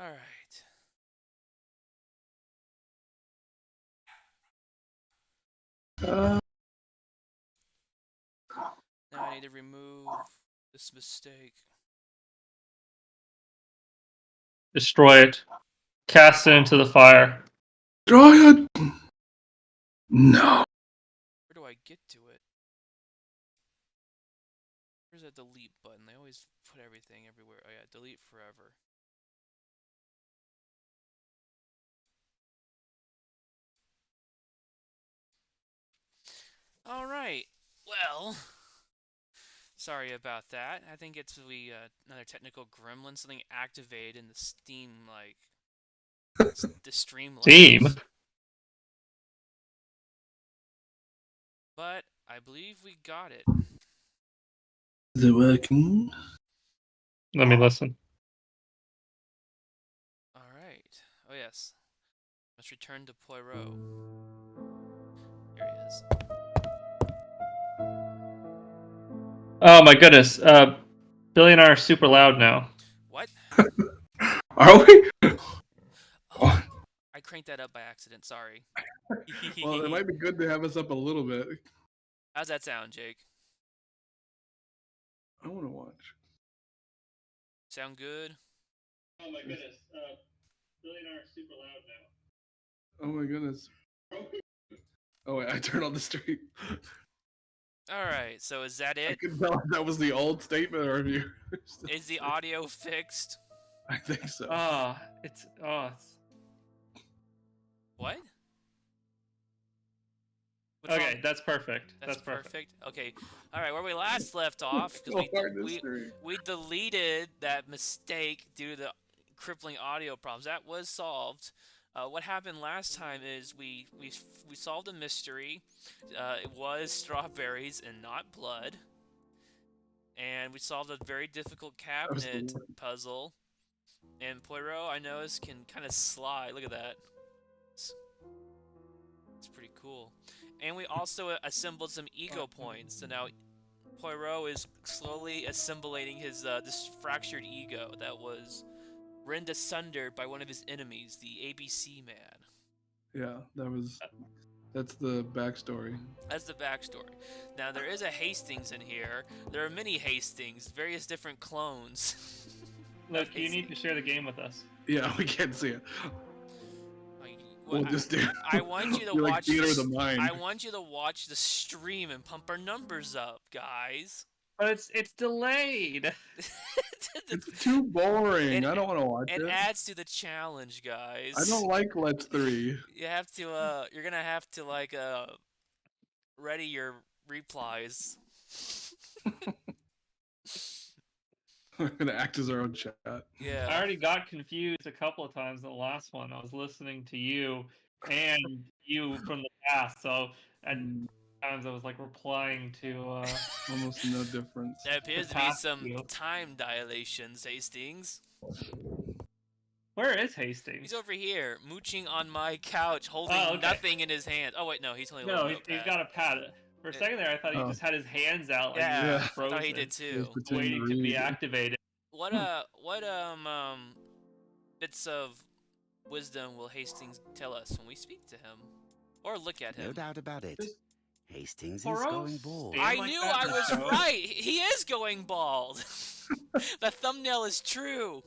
Alright. Uh, Now I need to remove this mistake. Destroy it. Cast it into the fire. Draw it. No. Where do I get to it? Where's that delete button? They always put everything everywhere. Oh yeah, delete forever. Alright. Well, sorry about that. I think it's another technical gremlin. Something activated in the Steam, the Team. Streamlabs. But I believe we got it. Is it working? Let me listen. Alright. Oh yes. Let's return to Poirot. There he is. Oh my goodness. Billy and I are super loud now. What? Are we? Oh, I cranked that up by accident. Sorry. Well, it might be good to have us up a little bit. How's that sound, Jake? I want to watch. Sound good? Oh my goodness. Billy and I are super loud now. Oh my goodness. Oh wait, I turned on the stream. Alright, so is that I it? couldn't tell if that was the old statement or if you. Is the audio fixed? I think so. It's What? What's okay. wrong? That's perfect. That's perfect. Okay. Alright, where we last left off, So because hard to stream. we deleted that mistake due to the crippling audio problems. That was solved. What happened last time is we solved a mystery. It was strawberries and not blood. And we solved a very difficult cabinet puzzle. And Poirot, I noticed, can kind of slide. Look at that. It's pretty cool. And we also assembled some ego points. So now Poirot is slowly assimilating his this fractured ego that was rent asunder by one of his enemies, the ABC man. Yeah, that's the backstory. That's the backstory. Now, there is a Hastings in here. There are many Hastings, various different clones. Look, you need to share the game with us. Yeah, we can't see it. We'll just do. I want you to You're watch. Like theater of the mind. I want you to watch the stream and pump our numbers up, guys. But it's delayed. It's too boring. I don't want to watch it. It adds to the challenge, guys. I don't like Let's 3. You have to. You're gonna have to ready your replies. We're gonna act as our own chat. Yeah. I already got confused a couple of times in the last one. I was listening to you and you from the past, so and times I was like replying to almost no difference. There appears to be some time dilations, Hastings. Where is Hastings? He's over here, mooching on my couch, holding nothing in his hand. Oh wait, no, he's holding a he's got a pad. For a second there, I thought he just had his hands out. Like I frozen, thought he did too. Waiting to be activated. What bits of wisdom will Hastings tell us when we speak to him, or look at him? No doubt about it. Hastings is going bald. I knew I was right. He is going bald. The thumbnail is true.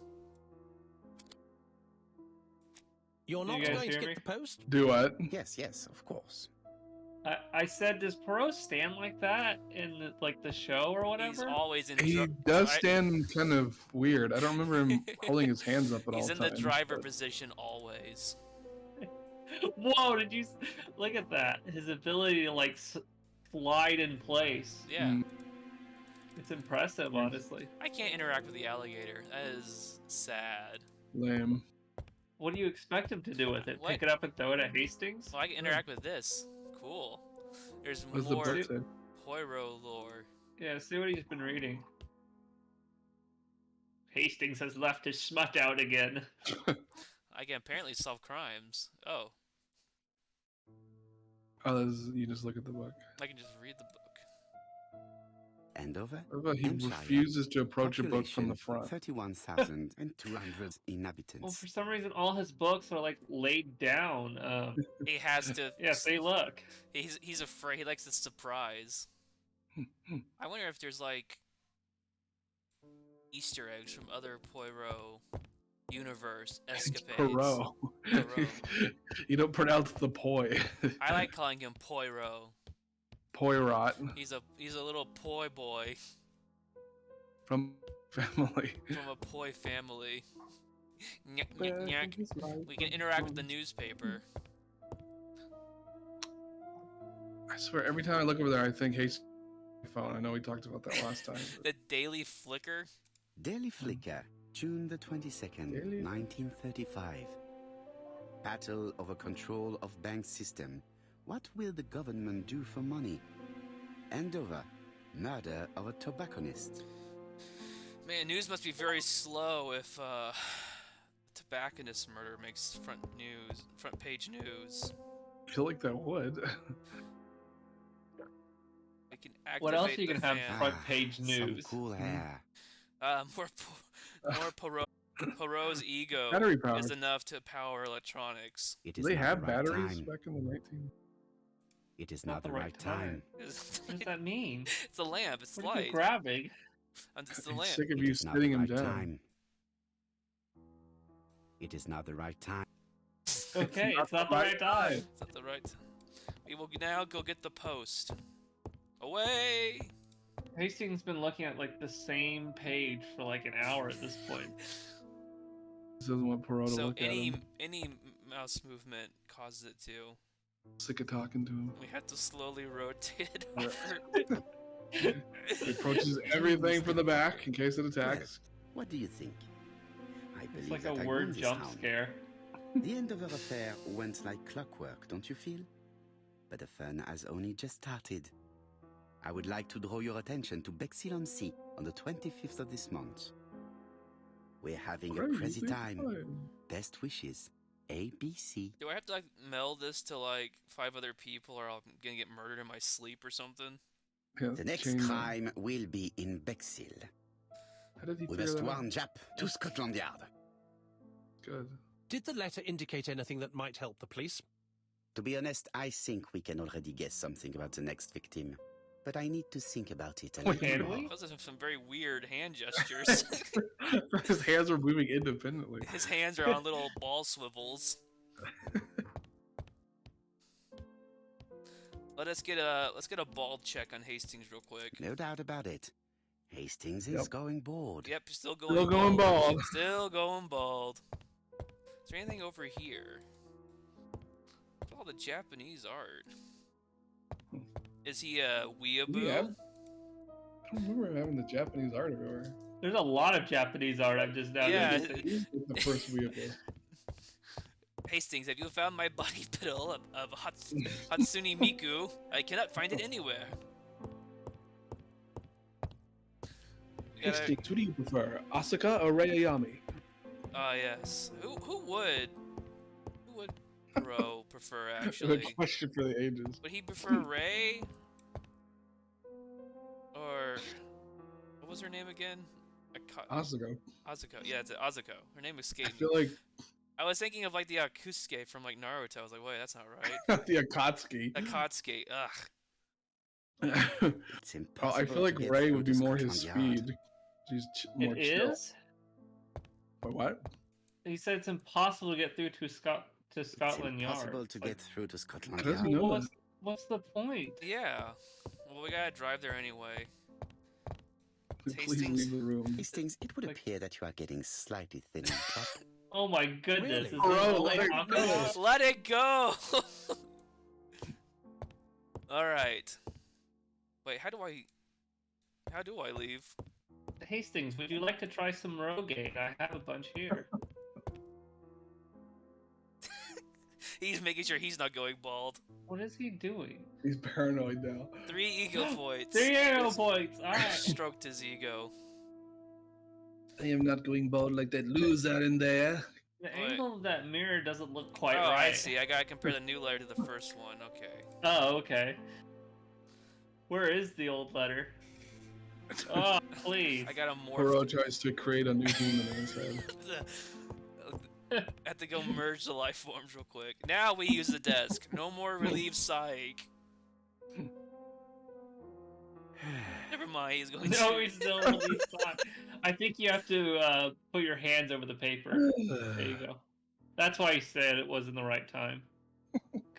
You're not going to get the post? Do what? Yes, of course. I said, does Poirot stand like that in the show or whatever? He's always in. He does stand kind of weird. I don't remember him holding his hands up at all times. He's in the driver position always. Whoa! Did you look at that? His ability to slide in place. Yeah. It's impressive, honestly. I can't interact with the alligator. That is sad. Lame. What do you expect him to do with it? Pick it up and throw it at Hastings? Well, I can interact with this. Cool. There's What's more the book say? Poirot lore. Yeah, see what he's been reading. Hastings has left his smut out again. I can apparently solve crimes. Oh. Oh, you just look at the book. I can just read the book. Andover, What about he Hampshire. refuses to approach a book from Population, the front? 31,200 Well, inhabitants. for some reason, all his books are like laid down. He has to. Yes, they look. He's afraid. He likes the surprise. I wonder if there's like Easter eggs from other Poirot universe escapades. Poirot. You don't pronounce the poi. I like calling him Poirot. Poirot. He's a little poi boy From family. from a poi family. We can interact with the newspaper. I swear, every time I look over there, I think Hastings' phone. I know we talked about that last time. The Daily Flicker. Daily Flicker, June the 22nd, Daily- 1935. Battle over control of bank system. What will the government do for money? Andover, murder of a tobacconist. Man, news must be very slow if tobacconist murder makes front page news. I feel like that would. We can activate What else are you the gonna have fan. front page Some news? cool hair. More Poirot's ego Battery power. is enough to power electronics. It Do is they not have the right batteries time. back in the 19? It is Not not the the right right time. It's What does that mean? a lamp. It's What are you light. grabbing? It's the I'm lamp. sick of It you is not sitting the him right down. time. It is not the right time. Okay, it's not the right time. It's not the right time. We will now go get the post. Away! Hastings been looking at like the same page for like an hour at this point. This doesn't want Poirot to So look at him. any mouse movement causes it to. Sick of talking to him. We have to slowly rotate it Yeah. over. He approaches everything from the back in case it attacks. What do you think? I It's believe like a that I won word this jump round. scare. The end of our affair went like clockwork, don't you feel? But the fun has only just started. I would like to draw your attention to Bexhill-on-Sea on the 25th of this month. We're having a crazy time. Best wishes, ABC. Do I have to like meld this to like 5 other people, or I'm gonna get murdered in my sleep or something? Yeah, The next chain- crime will be in Bexhill. How did he We figure must that out? warn Jap to Scotland Yard. Good. Did the letter indicate anything that might help the police? To be honest, I think we can already guess something about the next victim. But I need to think about it a Wait, little can more. we? Those are some very weird hand gestures. His hands are moving independently. His hands are on little ball swivels. Let's get a bald check on Hastings real quick. No doubt about it. Hastings is Yep. going bored. Yep, still going Still going bald. Still going bald. Is there anything over here? Look at all the Japanese art. Is he a weeaboo? Yeah. I don't remember him having the Japanese art everywhere. There's a lot of Japanese art I've just now Yeah. noticed. He's the first vehicle. Hastings, have you found my body pillow of Hatsune Miku? I cannot find it anywhere. We gotta- Hastings, who do you prefer, Asuka or Rayayami? Ah, yes. Who would Poirot prefer A actually? question for the ages. Would he prefer Ray? Or what was her name again? Asuka. Azuko. Yeah, it's Azuko. Her name I escaped me. feel like I was thinking of like the Akusuke from like Naruto. I was like, wait, that's not right. the Akatsuki. Akatsuki. Ugh. It's Oh, impossible I feel like to get Ray through would be to more his Scotland Yard. speed. She's more It chill. is? But what? He said it's impossible to get through to Scotland it's Yard. impossible to get through to Scotland How does he Yard. know Well, that? what's the point? Yeah. Well, we gotta drive there anyway. Please Hastings. leave the room. Hastings, it would Like- appear that you are getting slightly thin on top. Oh my goodness. Really? Is this Bro, all let they it talk go. about? Let it go. All right. Wait, how do I leave? Hastings, would you like to try some Rogaine? I have a bunch here. He's making sure he's not going bald. What is he doing? He's paranoid now. 3 ego points. 3 arrow points! Alright. Stroked his ego. I am not going bald like that loser in there. The Wait. angle of that mirror doesn't look quite Oh, right. I see. I gotta compare the new letter to the first one. Okay. Oh, okay. Where is the old letter? Oh, please. I got a morph. Poirot tries to create a new demon in his head. I have to go merge the life forms real quick. Now we use the desk. No more relieved sighing. Never mind, he's going No, to. he's still really fine. I think you have to put your hands over the paper. There you go. That's why he said it wasn't the right time.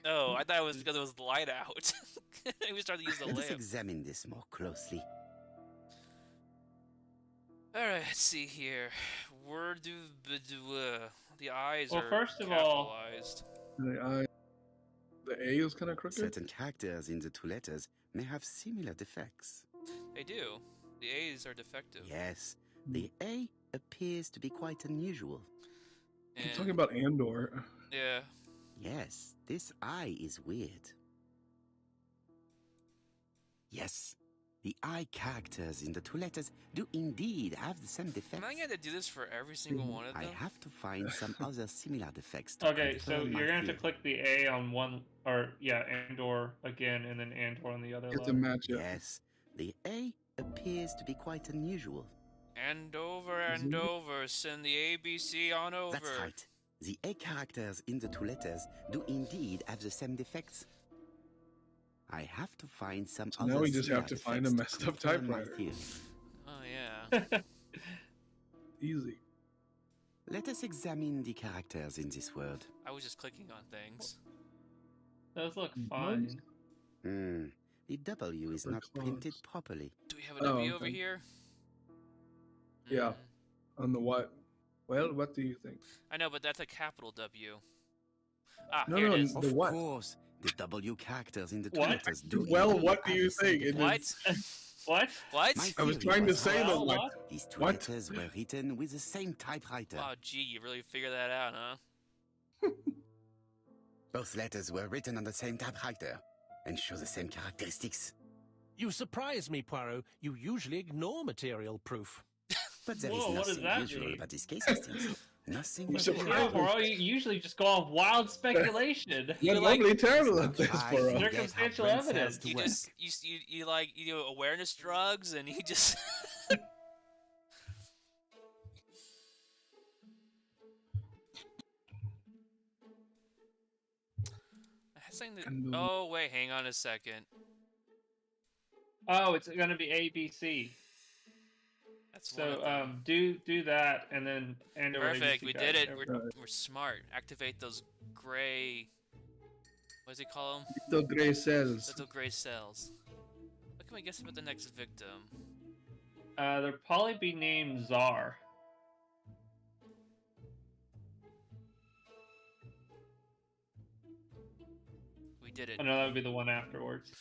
Oh, I thought it was because it was light out. We started to use the Let us lamp. examine this more closely. Alright, let's see here. Word do the eyes Well, are first of all- capitalized. The A is kind of crooked. Certain characters in the two letters may have similar defects. They do. The A's are defective. Yes, the A appears to be quite unusual. I'm And- talking about Andor. Yeah. Yes, this I is weird. Yes, the I characters in the two letters do indeed have the same defects. Am I going to do this for every single one of them? I have to find some other similar defects to Okay, so confirm my you're gonna have to theory. click the A on one, or yeah, Andor again, and then Andor on the other Get letter. to match it. Yes, the A appears to be quite unusual. And over, Isn't it? send the ABC on over. That's right. The A characters in the two letters do indeed have the same defects. I have to find some So other now we just similar have to find a defects messed up confirm my typewriter. theory. Oh, yeah. Easy. Let us examine the characters in this word. I was just clicking on things. Those look Mm, fine. The W is Upper not clause. printed properly. Do we have a W over okay. here? Yeah. Mm, On the what? Well, what do you think? I know, but that's a capital W. Ah, No, here no, it is. The Of what? course, the W characters in the two What? letters do Well, indeed what do have you the same think? It defects. What? What? What? My I was theory trying to was, say that, Well, like, what? these two What? letters were written with the same typewriter. Wow, gee, you really figured that out, huh? Both letters were written on the same typewriter and show the same characteristics. You surprise me, Poirot. You usually ignore material proof. But there Whoa, is what does nothing that usual mean? about this case, Hastings. Nothing. I'm surprised. Yeah, bro, you usually just go off wild speculation. You're like- normally terrible at this, Try bro. to get how Circumstantial brain cells evidence. to You work. just you like you do awareness drugs and you just I had something that- And, Oh wait, hang on a second. Oh, it's gonna be ABC. That's one of So them. do that, and then Andor. Perfect, ABC we guys, did it. there we We're, go. we're smart. Activate those gray. What does he call them? The gray cells. Little gray cells. What can we guess about the next victim? They'll probably be named Czar. We did it. I know that would be the one afterwards.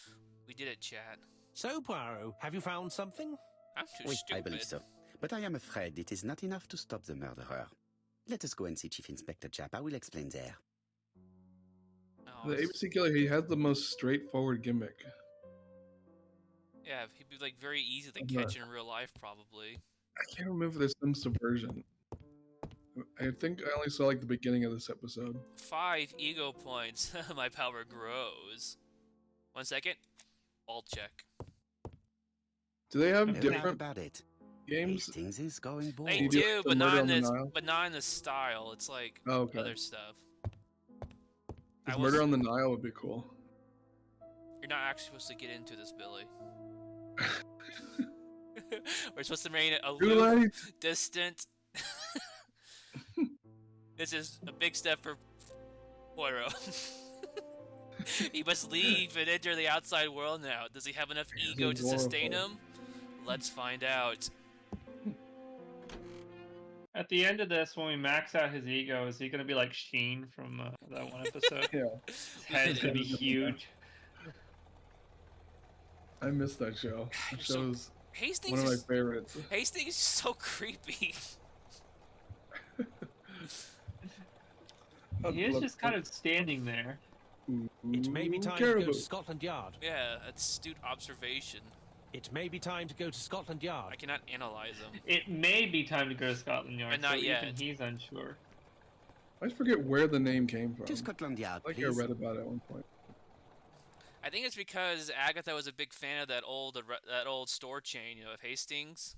We did it, chat. So, Poirot, have you found something? I'm too Oui, stupid. I believe so. But I am afraid it is not enough to stop the murderer. Let us go and see Chief Inspector Japp. I will explain there. Oh, The it's- ABC killer, he has the most straightforward gimmick. yeah, he'd be like very easy to I'm catch in real life, probably. I can't remember there's some subversion. I think I only saw like the beginning of this episode. 5 ego points. My power grows. 1 second. Alt check. Do they have No doubt different about it. games? Hastings is going bold. They You do do, the but Murder not on in the this. Nile? But not in this style. It's like Oh, okay. other stuff. I If was- Murder on the Nile would be cool. You're not actually supposed to get into this, Billy. We're supposed to remain Too aloof, late. distant. This is a big step for Poirot. He must leave and enter the outside world now. Does he have enough ego to sustain horrible. him? Let's find out. At the end of this, when we max out his ego, is he gonna be like Sheen from that one episode? Yeah, His head's gonna be huge. I missed that show. That So- show's Hastings one of my is, favorites. Hastings is so creepy. He is just kind of standing there. It may be time to go to Scotland Yard. Yeah, astute observation. It may be time to go to Scotland Yard. I cannot analyze him. It may be time to go to Scotland Yard. But not so yet. Even he's unsure. I forget where the name came from. To Scotland Yard, Like I please. read about it at one point. I think it's because Agatha was a big fan of that old store chain, of Hastings.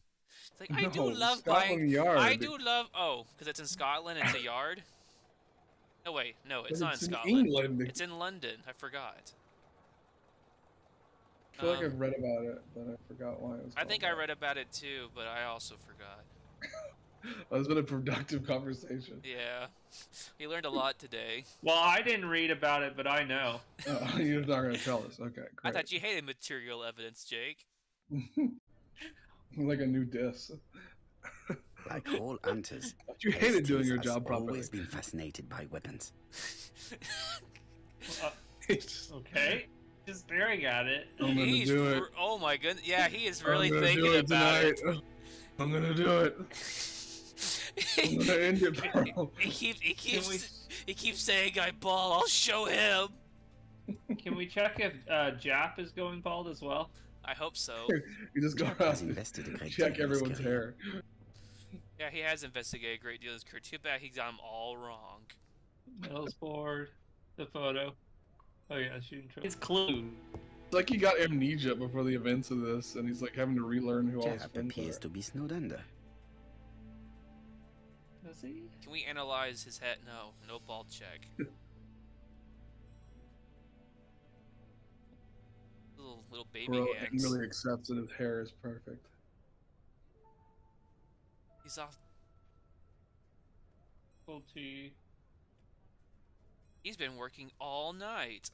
It's like, I do No, love buying. Scotland Yard. I do love. Oh, because it's in Scotland. It's a yard. No, wait, no, it's But not in it's in Scotland. England. It's in London. I forgot. I feel like I've read about it, but I forgot why it was. I think called I read about it too, but I also forgot. that. It's been a productive conversation. Yeah, we learned a lot today. Well, I didn't read about it, but I know. You're not going to tell us. Okay, great. I thought you hated material evidence, Jake. Like a new diss. Like all hunters, You hated doing Hastings your has job properly. always been fascinated by weapons. Okay, just staring at it. I'm gonna He's do it. Oh my goodness. Yeah, he is really I'm gonna thinking do it about tonight. it. I'm gonna do it. I'm gonna end it, bro. He keeps saying, "I ball. I'll show him." Can we check if Jap is going bald as well? I hope so. You just go Jack around has and invested a great check deal in his everyone's career. hair. Yeah, he has investigated a great deal of his career. Too bad he got them all wrong. Mills board, the photo. Oh yeah, shooting trophy. It's clue. It's like he got amnesia before the events of this, and he's like having to relearn who all his Jap friends appears are. to be snowed under. Does he? Can we analyze his head? No, no bald check. Little baby Bro hands. really accepts that his hair is perfect. He's off. Full T. He's been working all night.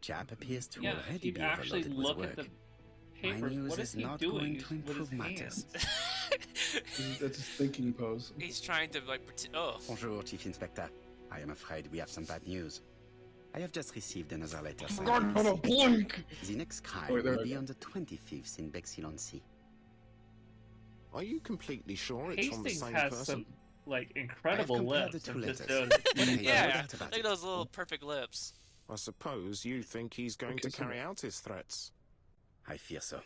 Jap appears to Yeah, if already you be actually overloaded with look work. at the My papers, news what is is he not doing going with to his improve matters. hands? That's his thinking pose. He's trying to like pretend. Oh, Bonjour, Chief Inspector. I am afraid we have some bad news. I have just received another letter. I signed forgot how to MC. blink! The next crime Oh, wait, there will we be go. on the 25th in Bexhill-on-Sea. Are you completely sure it's from the Hastings same has person? some like incredible compared lips. the I'm two just letters. noticing. No yeah. doubt about Look at it. those little perfect lips. I suppose you think he's going to kissing carry her. out his threats. I fear so.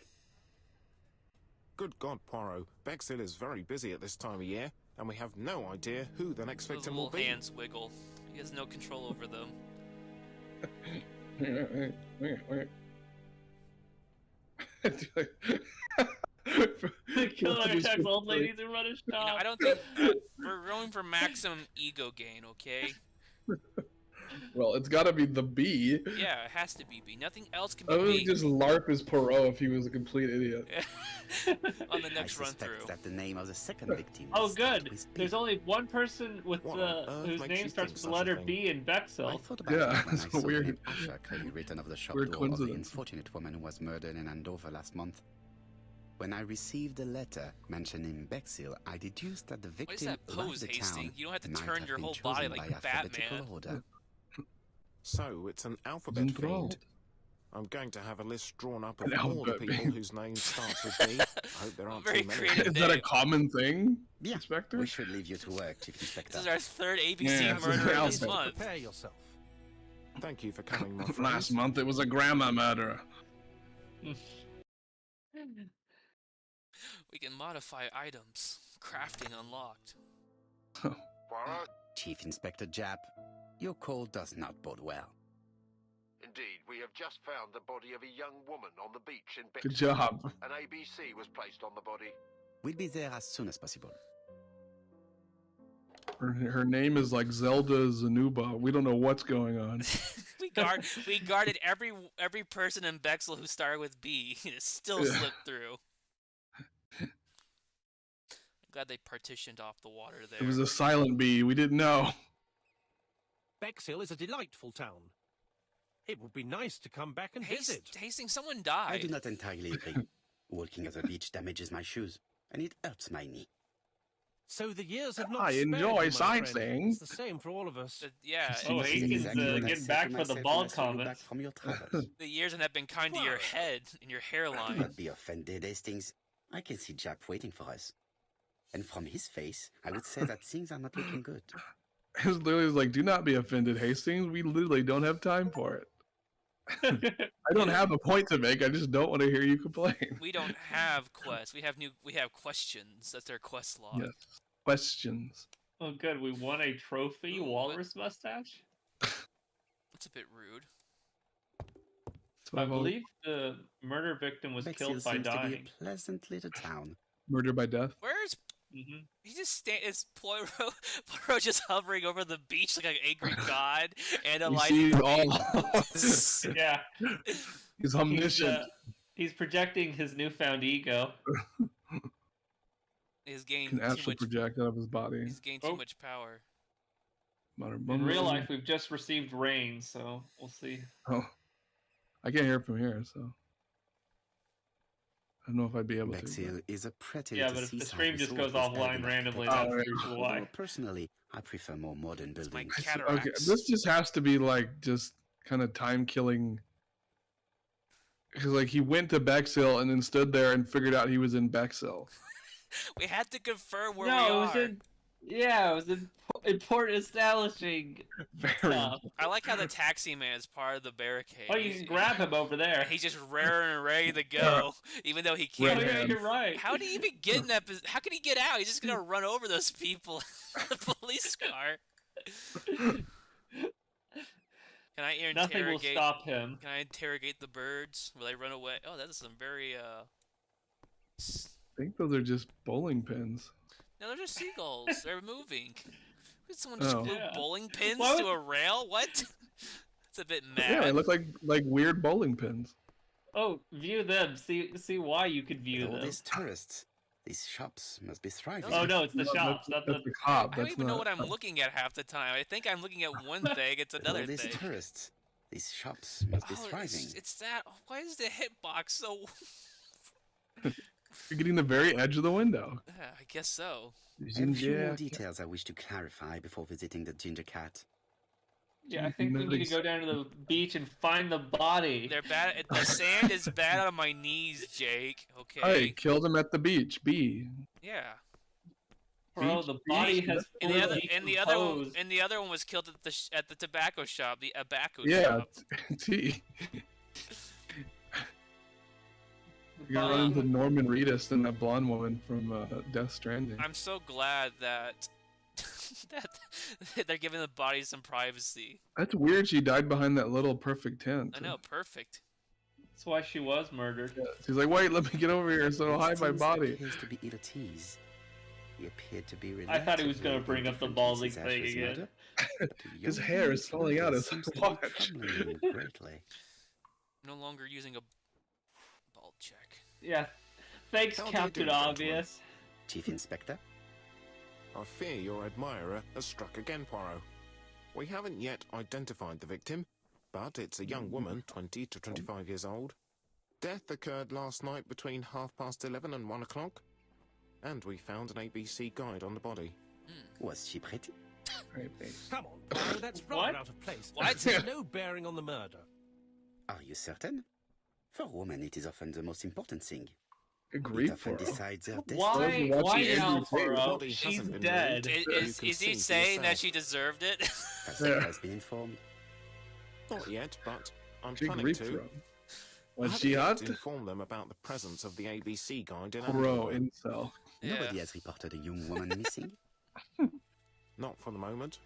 Good God, Poirot. Bexhill is very busy at this time of year, and we have no idea who the next Those victim will little be. hands wiggle. He has no control over them. The killer attacks old ladies who run a shop. I don't think we're going for maximum ego gain. Okay. Well, it's gotta be the bee. Yeah, it has to be B. Nothing else can I be would B. just LARP as Poirot if he was a complete idiot. On the I next run suspect through. that the name of the second victim Oh, will start good. with B. There's only one person with What on earth whose makes name you starts think with the such a letter thing? B in I Bexhill. thought about Yeah, it when I it's saw the weird. name Asher clearly written over the shop Weird door of the coincidence. unfortunate woman who was murdered in Andover last month. When I received a letter mentioning Bexhill, I deduced that the What is victim that pose, left the Hastings? town. You don't have to might turn have your been whole body chosen like by alphabetical Batman. order. So, it's an alphabet Enthralled. feed. I'm going to have a list drawn up An of all the alphabet people feed. whose names starts with B. I hope there aren't Very too many. creative. Is that a name. common thing, Yeah, Inspector? we should leave you to work, Chief Inspector. This is our third ABC Yeah, this is murder the this alphabet. month. Prepare yourself. Thank you for coming, my friend. Last month it was a grandma murderer. We can modify items. Crafting unlocked. Poirot? Chief Inspector Jap, your call does not bode well. Indeed, we have just found the body of a young woman on the beach in Good Bexhill. job. An ABC was placed on the body. We'll be there as soon as possible. Her name is like Zelda Zanuba. We don't know what's going on. we guarded every person in Bexhill who started with B. It still Yeah. slipped through. I'm glad they partitioned off the water there. It was a silent bee. We didn't know. Bexhill is a delightful town. It would be nice to come back and visit. Hastings, someone I do died. not entirely agree. Walking at the beach damages my shoes, and it hurts my knee. So the years have not I spared enjoy you, my sightseeing. friend. It's the same for all of us. Yeah, Oh, This is Hastings, exactly what I getting said back to for the myself bald when I saw you comments. back from your travels. the years have been kind to your head and your Do hairline. not be offended, Hastings. I can see Jap waiting for us. And from his face, I would say that things are not looking good. It's literally like, do not be offended, Hastings. We literally don't have time for it. I don't have a point to make. I just don't want to hear you complain. We don't have quests. We have questions. That's our quest log. Yes. Questions. Oh, good. We won a trophy Ooh, walrus mustache. That's a bit rude. what I I've always... believe the murder victim was Bexhill killed by seems to be dying. a pleasant little town. Murder by death. Where's Hmm he just is Poirot? Poirot just hovering over the beach like an angry god, You analyzing see the all... beach. Yeah, He's omniscient. he's projecting his newfound ego. He's He gained can too actually much. project out of his body. He's gained too Oh. much power. In real life, we've just received rain, so we'll see. Oh, I can't hear it from here, so I don't know if I'd be able to. Bexhill is a pretty Yeah, little but if the seaside stream just resort goes with offline elegant randomly, architecture. that's usually why. Although personally, I prefer more modern It's my buildings. cataracts. Okay, this just has to be like just kind of time killing. Because like he went to Bexhill and then stood there and figured out he was in Bexhill. We had to confirm where No, we it are. was it was important establishing Very. stuff. I like how the taxi man is part of the barricade. Oh, you can grab him over there. He's just raring and ready to go, even though he Oh, can't. Red yeah, hand. you're right. How did he even get in that? How can he get out? He's just gonna run over those people in the police car. Can I interrogate? Nothing will stop him. Can I interrogate the birds? Will they run away? Oh, that is some very I think those are just bowling pins. No, they're just seagulls. They're moving. Did someone just Oh. glue Yeah. bowling pins Why to would- a rail? What? It's a bit mad. Yeah, they look like weird bowling pins. Oh, view them. See why you could view With all them. these tourists, these shops must be thriving. Oh no, it's the No, shops. Not that's the. the cop. I don't That's even know not- what I'm looking at half the time. I think I'm looking at one thing. It's With all another these thing. tourists, these shops must be Oh, thriving. it's that. Why is the hitbox so? You're getting the very edge of the window. Yeah, I guess so. A few Yeah, more details I wish to clarify before visiting the ginger cat. Yeah, I think we need to go down to the beach and find the body. They're bad. The sand is bad on my knees, Jake. Okay. Hey, killed him at the beach. B. Yeah. Bro, the body has And the other, decomposed. and the other one was killed at the tobacco shop. The tobacco Yeah, shop. T. The You're gonna run into Norman Reedus and that blonde woman from Death Stranding. I'm so glad that that they're giving the body some privacy. That's weird. She died behind that little perfect tent. I know, perfect. That's why she was murdered. She's like, wait, let me get over here so I'll hide my Hastings body. appears to be ill at ease. He appeared to be I thought he was going to bring up the balding thing again. His hair is falling out as I watch. Greatly. No longer using a bald check. Yeah. Thanks, How do you Captain do, gentlemen? Obvious. Chief Inspector, I fear your admirer has struck again, Poirot. We haven't yet identified the victim, but it's a young woman, 20 to 25 years old. Death occurred last night between 11:30 and 1 o'clock, and we found an ABC guide on the body. was she pretty? Come on, Poirot, that's What? rather out of place. What? It's no bearing on the murder. Are you certain? For a woman, it is often the most important thing. Agreed It often for decides their destiny. Why? Watching Why Andrew now, Tate. Poirot? Body She's hasn't been dead. removed. Is You he can see for saying that yourself. she deserved it? Pascal has been informed. Not yet, but I'm She planning agreed to. for him. I Was haven't she yet hot? informed them about the presence of the ABC guide in Bro, Amsterdam. incel. Nobody has reported a young woman missing. Not for the moment.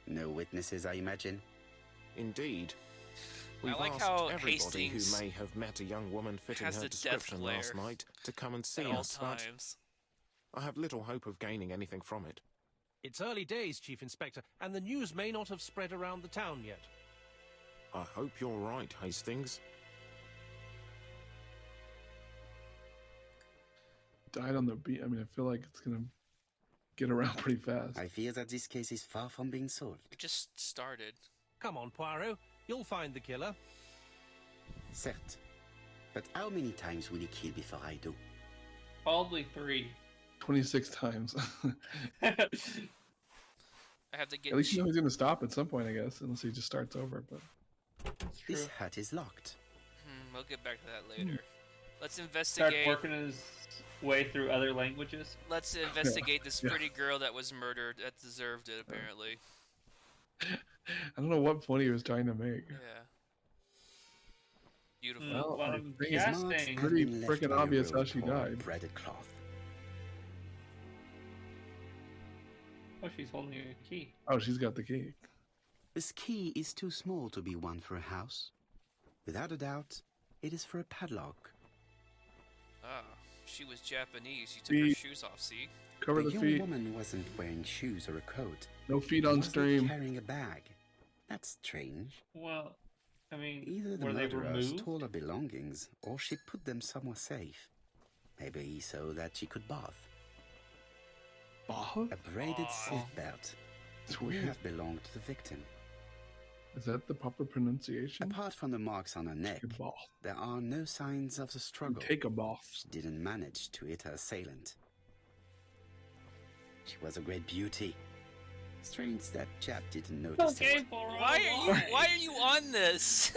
No witnesses, I imagine. Indeed. I We've like asked how everybody Hastings who may have met a young woman fitting has her the death description glare last night to come and see At all us, but times. I have little hope of gaining anything from it. It's early days, Chief Inspector, and the news may not have spread around the town yet. I hope you're right, Hastings. Died on the beach. I mean, I feel like it's gonna get around pretty fast. I fear that this case is far from being solved. We just started. Come on, Poirot. You'll find the killer. Certes. But how many times will he kill before I do? Probably 3. 26 times. I have to get. At least you know he's gonna stop at some point, I guess, unless he just starts over. But That's true. This hut is locked. We'll get back to that later. Let's Start investigate. working his way through other languages. Let's investigate this Yeah. pretty girl that was murdered. That deserved it, apparently. I don't know what point he was trying to make. Yeah. Beautiful. Well, Well, I I'm think it's guessing. Marks have pretty been left frickin' by a obvious how rope she or died. breaded cloth. Oh, she's holding a key. Oh, she's got the key. This key is too small to be one for a house. Without a doubt, it is for a padlock. Ah, she was Japanese. She took her shoes off, see? Cover The the young feet. woman wasn't wearing shoes or a coat. No feet Was on not stream. carrying a bag. That's strange. Well, I mean, Either the were they murderer removed? stole her belongings, or she put them somewhere safe. Maybe so that she could bath. Bath? A braided Bath. seatbelt It's may weird. have belonged to the victim. Is that the proper pronunciation? Apart from the marks on her neck, Take a bath. there are no signs of the struggle. Take a bath. She didn't manage to hit her assailant. She was a great beauty. Strange that chap didn't notice Okay, it. Poirot. Why are you on this?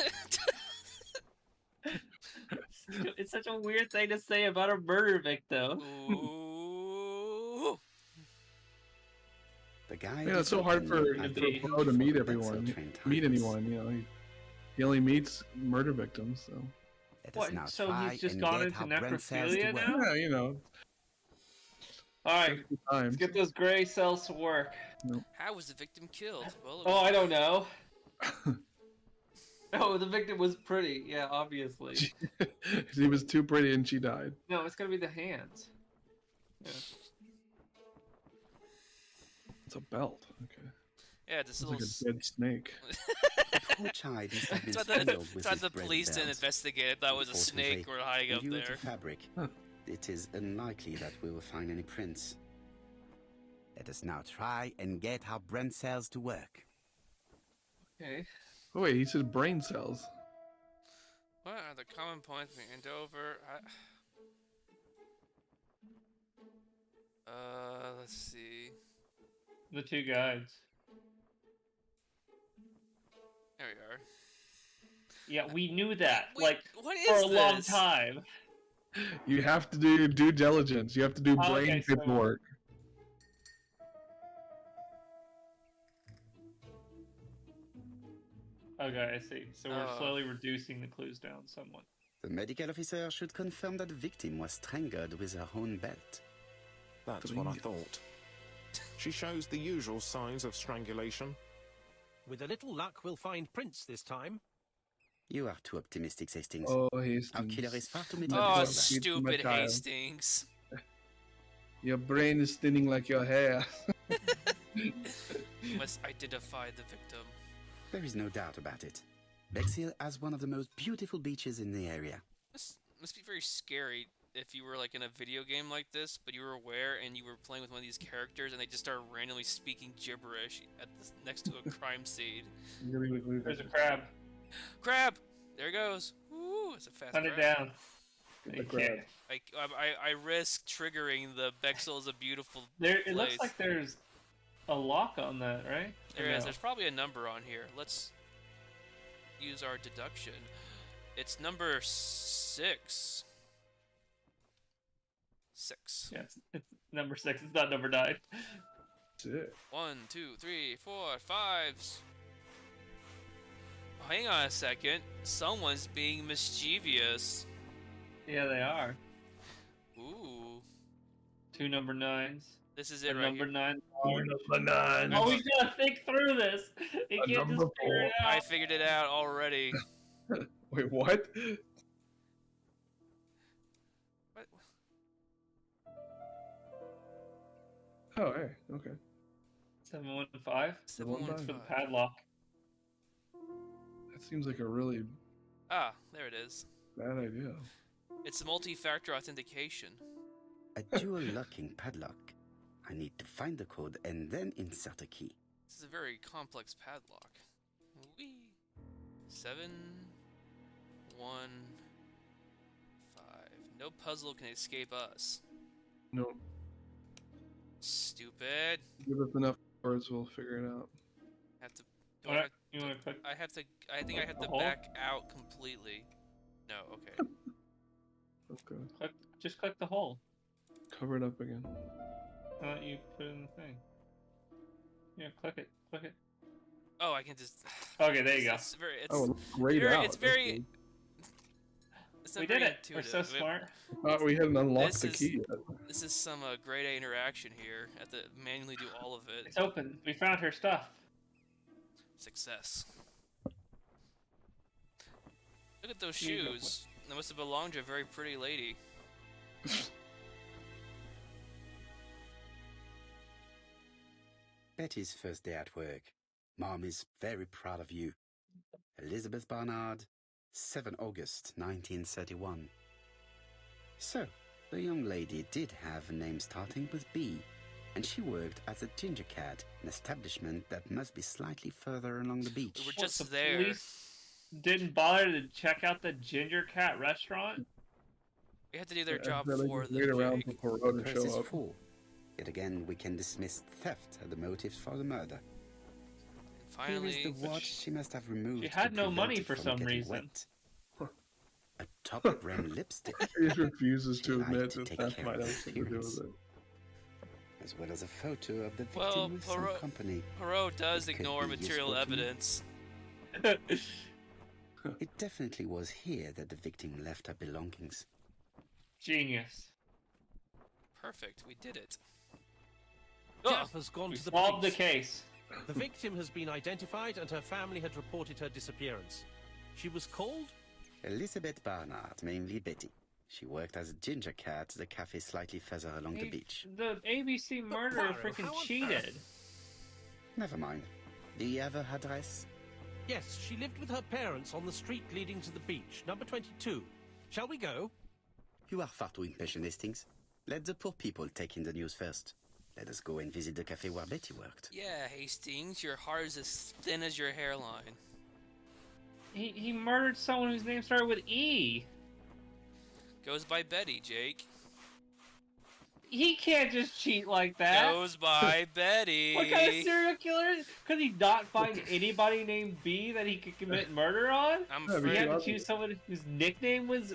It's such a weird thing to say about a murder victim. Ooh. The guy. Yeah, it's so hard for Poirot to meet everyone. Meet anyone, you know. He only meets murder victims, so. Let us What, now so try he's just and gone get into how Brent says necrophilia to work. now? Yeah, you know. Alright, Times. let's get those gray cells to work. How was the victim killed? Well, it Oh, was- I don't know. Oh, the victim was pretty. Yeah, obviously. He was too pretty and she died. No, it's gonna be the hands. Yeah. It's a belt. Okay. yeah, this It's little. like a dead snake. The poor child must have been It's strangled with not his the bread police didn't belt. investigate. That was a snake Unfortunately, we're hiding up due there. to fabric, it is unlikely that we will find any prints. Let us now try and get our brain cells to work. Okay. Oh wait, he said brain cells. What are the common points we end over? Let's see. The two guides. There we are. Yeah, we knew that. Wait, like, what for is a long this? time. You have to do due diligence. You have to do Oh, brain okay, so- paperwork. Okay, I see. So we're Oh. slowly reducing the clues down somewhat. The medical officer should confirm that the victim was strangled with her own belt. That's what I thought. She shows the usual signs of strangulation. With a little luck, we'll find prints this time. You are too optimistic, Hastings. Oh, Our Hastings. killer is far too Oh, meticulous. stupid child. Hastings. Your brain is thinning like your hair. You must identify the victim. There is no doubt about it. Bexhill has one of the most beautiful beaches in the area. This must be very scary if you were like in a video game like this, but you were aware and you were playing with one of these characters and they just start randomly speaking gibberish next to a crime scene. There's a crab. Crab! There it goes. Woo! It's a fast Hunt it crab. down. The You crab. can't- I risk triggering the Bexhill is a beautiful There, it looks place. like there's a lock on that, right? Or There is. no? There's probably a number on here. Let's use our deduction. It's number 6. 6. Yeah, it's number 6. It's not number 9. Sick. 1, 2, 3, 4, 5. Oh, hang on a second. Someone's being mischievous. Yeah, they are. Ooh. 2 number 9s. This is A it right number here. 9. Bananas. Oh, he's gotta think through this. He A can't just number figure it 4. I out. figured it out already. Wait, what? What? Oh, hey, okay. 715 715. for the 715. padlock. That seems like a really Ah, there it is. bad idea. It's multi-factor authentication. A dual locking padlock. I need to find the code and then insert a key. This is a very complex padlock. Wee. 7, 1, 5. No puzzle can escape us. No, Stupid. give us enough words, we'll figure it out. Have to. Do I have, You want to click? I have to. I think I have to Hole? back out completely. No. Okay. Okay. Just click the hole. Cover it up again. You put it in the thing. Yeah, click it. Click it. Oh, I can just. Okay, there you go. It's very. It's, Oh, it looks great very, out. it's That's very. good. It's not We very did it. We're intuitive. so smart. I thought we hadn't unlocked This the is- key yet. This is some grade A interaction here. I have to manually do all of it. It's open. We found her stuff. Success. Look at those Here you go. shoes. They must have belonged to a very pretty lady. Betty's first day at work. Mom is very proud of you. Elizabeth Barnard, 7 August 1931. So, the young lady did have a name starting with B, and she worked as a ginger cat, an establishment that must be slightly further along the beach. We were What, just the there. police didn't bother to check out the Ginger Cat restaurant? We had to do their I job feel like for just them. wait around Jake. for Poirot to Press show is up. full. Yet again, we can dismiss theft as the motives for the murder. Here is Finally, the watch she must have removed. She had to no prevent money it for from some getting reason. wet. A top brand lipstick, He just refuses to She liked admit to that take that care might of have her something to do with appearance. it. as well as a photo of the victim Well, with some Poirot- company. Poirot does It could ignore be material useful to me. evidence. It definitely was here that the victim left her belongings. Genius. Perfect, we did it. Jeff has gone We to the solved the police. case. The victim has been identified and her family had reported her disappearance. She was called? Elizabeth Barnard, mainly Betty. She worked as a ginger cat at the cafe slightly further along the beach. The ABC murderer Poirot, freaking how on cheated. Never mind. Do you have her address? Yes, she lived with her parents on the street leading to the beach, number 22. Shall we go? You are far too impatient, Hastings. Let the poor people take in the news first. Let us go and visit the cafe where Betty worked. Yeah, Hastings, your heart is as thin as your hairline. He murdered someone whose name started with E. Goes by Betty, Jake. He can't just cheat like that. Goes by Betty. What kind of serial killer? Could he not find anybody named B that he could commit murder on? I'm Yeah, He afraid. had to choose someone whose nickname was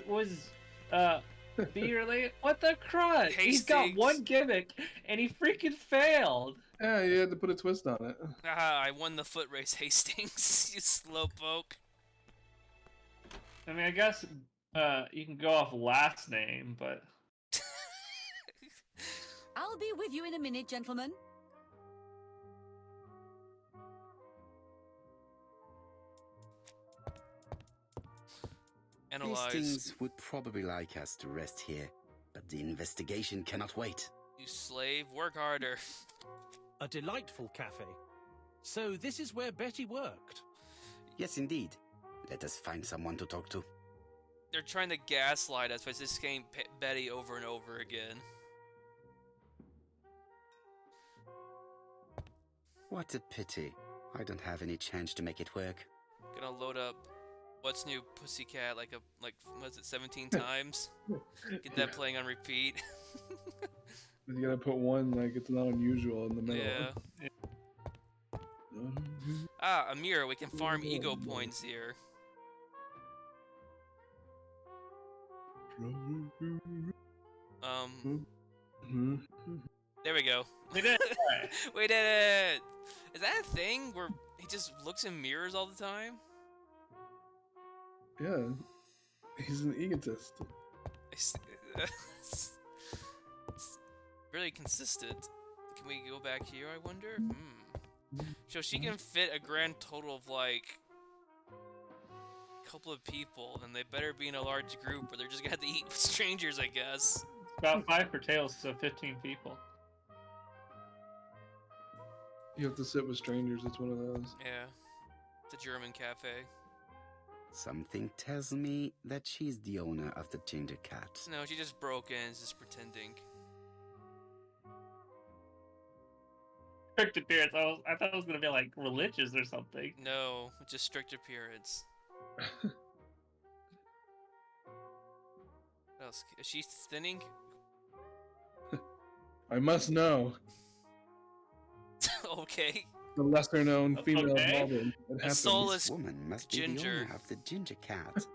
B related. What the crud? He's got Hastings. one gimmick and he freaking failed. Yeah, you had to put a twist on it. Ah, I won the foot race, Hastings. You slowpoke. I mean, I guess you can go off last name, but I'll be with you in a minute, gentlemen. Analyze. Hastings would probably like us to rest here, but the investigation cannot wait. You slave, work harder. A delightful cafe. So this is where Betty worked. Yes, indeed. Let us find someone to talk to. They're trying to gaslight us by just saying Betty over and over again. What a pity. I don't have any chance to make it work. Gonna load up What's New Pussycat like was it 17 times? Get that playing on repeat. You gotta put one like it's not unusual in the middle. Yeah. Ah, a mirror. We can farm ego points here. There we go. we did it. We did it! Is that a thing where he just looks in mirrors all the time? Yeah, he's an egotist. It's really consistent. Can we go back here, I wonder? So she can fit a grand total of like a couple of people, and they better be in a large group or they're just gonna have to eat with strangers, I guess. About 5 for tails, so 15 people. You have to sit with strangers. It's one of those. Yeah. It's a German cafe. Something tells me that she's the owner of the ginger cat. No, she just broke in, is just pretending. Strict appearance. I thought it was gonna be like religious or something. No, just strict appearance. What else? Is she thinning? I must know. Okay. The lesser known female Okay. Robin. It A happens. soulless This woman must be the ginger. owner of the ginger cat. Looks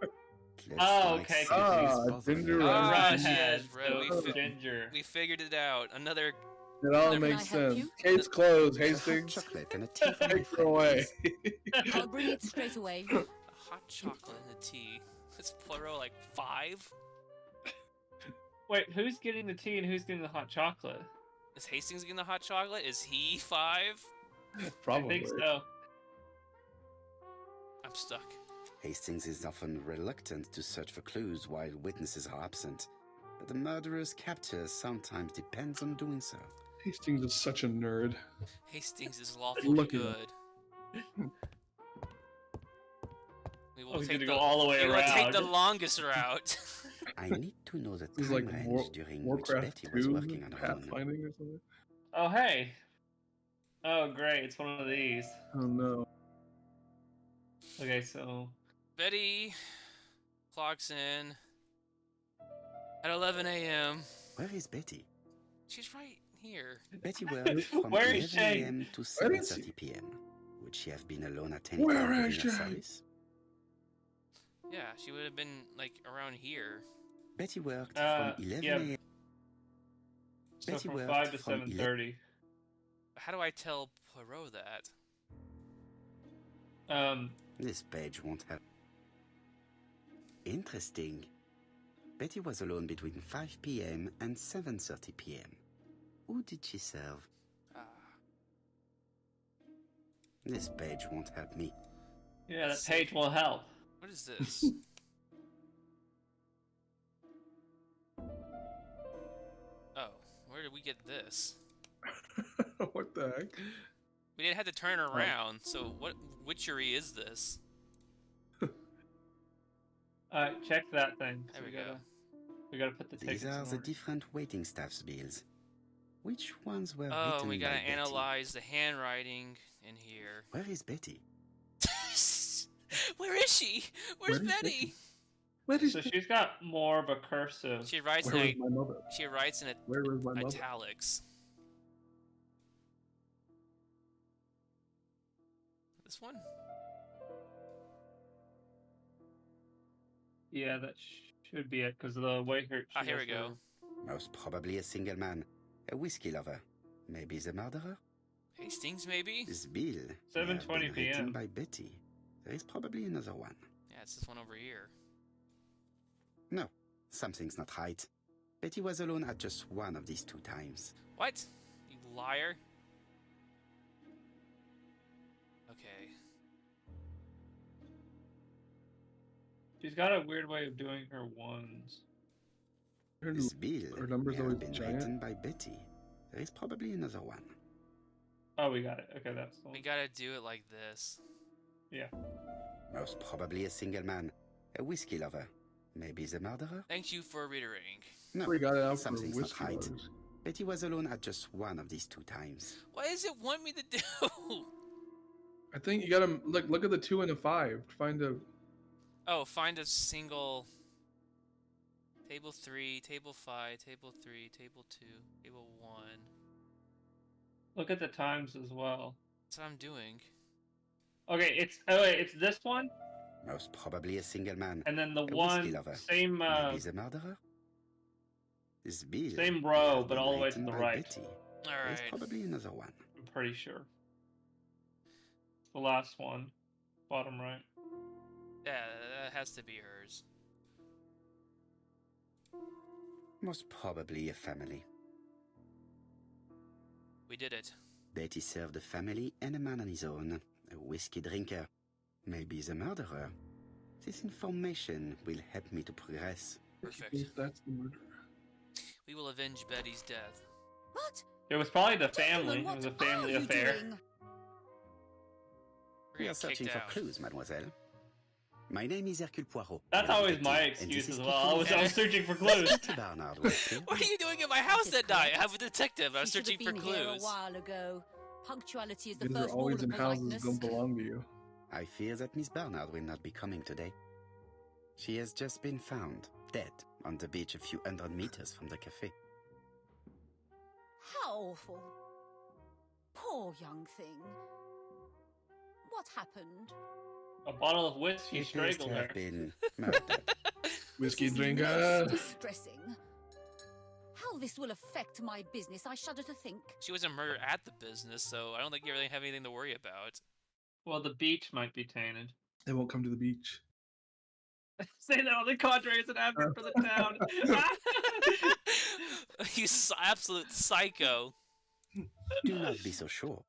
Oh, like okay. somebody's Ah, bothering ginger her. Ah, Redhead, yes, red- so we fi- ginger. We figured it out. Another. It all Can makes I help sense. you? Case's closed. A hot Hastings. chocolate and a tea for my Take her away. friends. I'll bring it straight away. A hot chocolate and a tea. Is Poirot like 5? Wait, who's getting the tea and who's getting the hot chocolate? Is Hastings getting the hot chocolate? Is he 5? Probably. I think so. I'm stuck. Hastings is often reluctant to search for clues while witnesses are absent, but the murderer's capture sometimes depends on doing so. Hastings is such a nerd. Hastings is lawful Look at him. good. We will He's take gonna go all the way we will take the around. longest route. I need to know the He's time like range during which Warcraft Betty was 2 working on her own. pathfinding or something. Oh, hey. Oh, great. It's one of these. Oh no. Okay, so... Betty clocks in at 11 a.m. Where is Betty? She's right here. Betty worked from Where is 11 she? a.m. to Where is she? 7:30 p.m. Would she have been alone at any Where time during is her she? service? Yeah, she would have been like around here. Betty worked Uh, from 11 yeah. a.m. So Betty from worked 5 to from 7:30. How do I tell Poirot that? This page won't have. Interesting. Betty was alone between 5 p.m. and 7:30 p.m. Who did she serve? Ah, This page won't help me. Yeah, that page will help. what is this? Oh, where did we get this? What the heck? We didn't have to turn around. So what witchery is this? Check that thing. There we gotta, go. We gotta put the tickets These are in the order. different waiting staff's bills. Which ones were Oh, written we gotta by Betty? analyze the handwriting in here. Where is Betty? Where is she? Where's Where is Betty? Betty? Where is So she's got more of a cursive. She writes Where was in my mother? she writes in Where was my mother? italics. This one? Yeah, that should be it, because of the way her... Ah, here we go. Most probably a single man, a whiskey lover. Maybe the murderer? Hastings, maybe? This bill may have 7:20 been written p.m. by Betty. There is probably another one. Yeah, it's this one over here. No, something's not right. Betty was alone at just one of these 2 times. What? You liar. Okay. She's got a weird way of doing her ones. Her, This bill her number's may always have been giant. written by Betty. There is probably another one. Oh, we got it. Okay, that's the one. We gotta do it like this. Yeah. Most probably a single man, a whiskey lover. Maybe the murderer? Thank you for reiterating. No, We got it out for something's not whiskey right. lovers. Betty was alone at just one of these 2 times. What does it want me to do? I think you gotta look at the 2 and the 5. Find a. Oh, find a single... Table 3, Table 5, Table 3, Table 2, Table 1. Look at the times as well. That's what I'm doing. Okay, it's this one, Most probably a single man, and then the a whiskey one lover. same Maybe the murderer? This bill same may row, have but been all the way to written the by right. Betty. All There's right. probably another one. I'm pretty sure. The last one, bottom right. Yeah, that has to be hers. Most probably a family. We did it. Betty served a family and a man on his own, a whiskey drinker. Maybe the murderer. This information will help me to progress. Perfect. That's the murderer. We will avenge Betty's death. What? It was probably the family. Gentlemen, It was a what family are you affair. doing? We're We gonna are searching kicked for out. clues, mademoiselle. My name is Hercule Poirot. That's I am a always my detective, and excuse this as is well. I was Kitty searching for clues. Barnard was here. What are you doing in my house that night? I have a detective. I was She should have searching for been here a clues. while ago. Punctuality is the These are first rule always of in houses politeness. don't belong to you. I fear that Miss Barnard will not be coming today. She has just been found, dead, on the beach a few hundred meters from the cafe. How awful. Poor young thing. What happened? A bottle of whiskey She appears to strangled her. have been murdered. Whiskey This is drinker. most distressing. How this will affect my business, I shudder to think. She wasn't murdered at the business, so I don't think you really have anything to worry about. Well, the beach might be tainted. They won't come to the beach. Say that on the contrary is an advert for the town. You absolute psycho. Do not be so sure.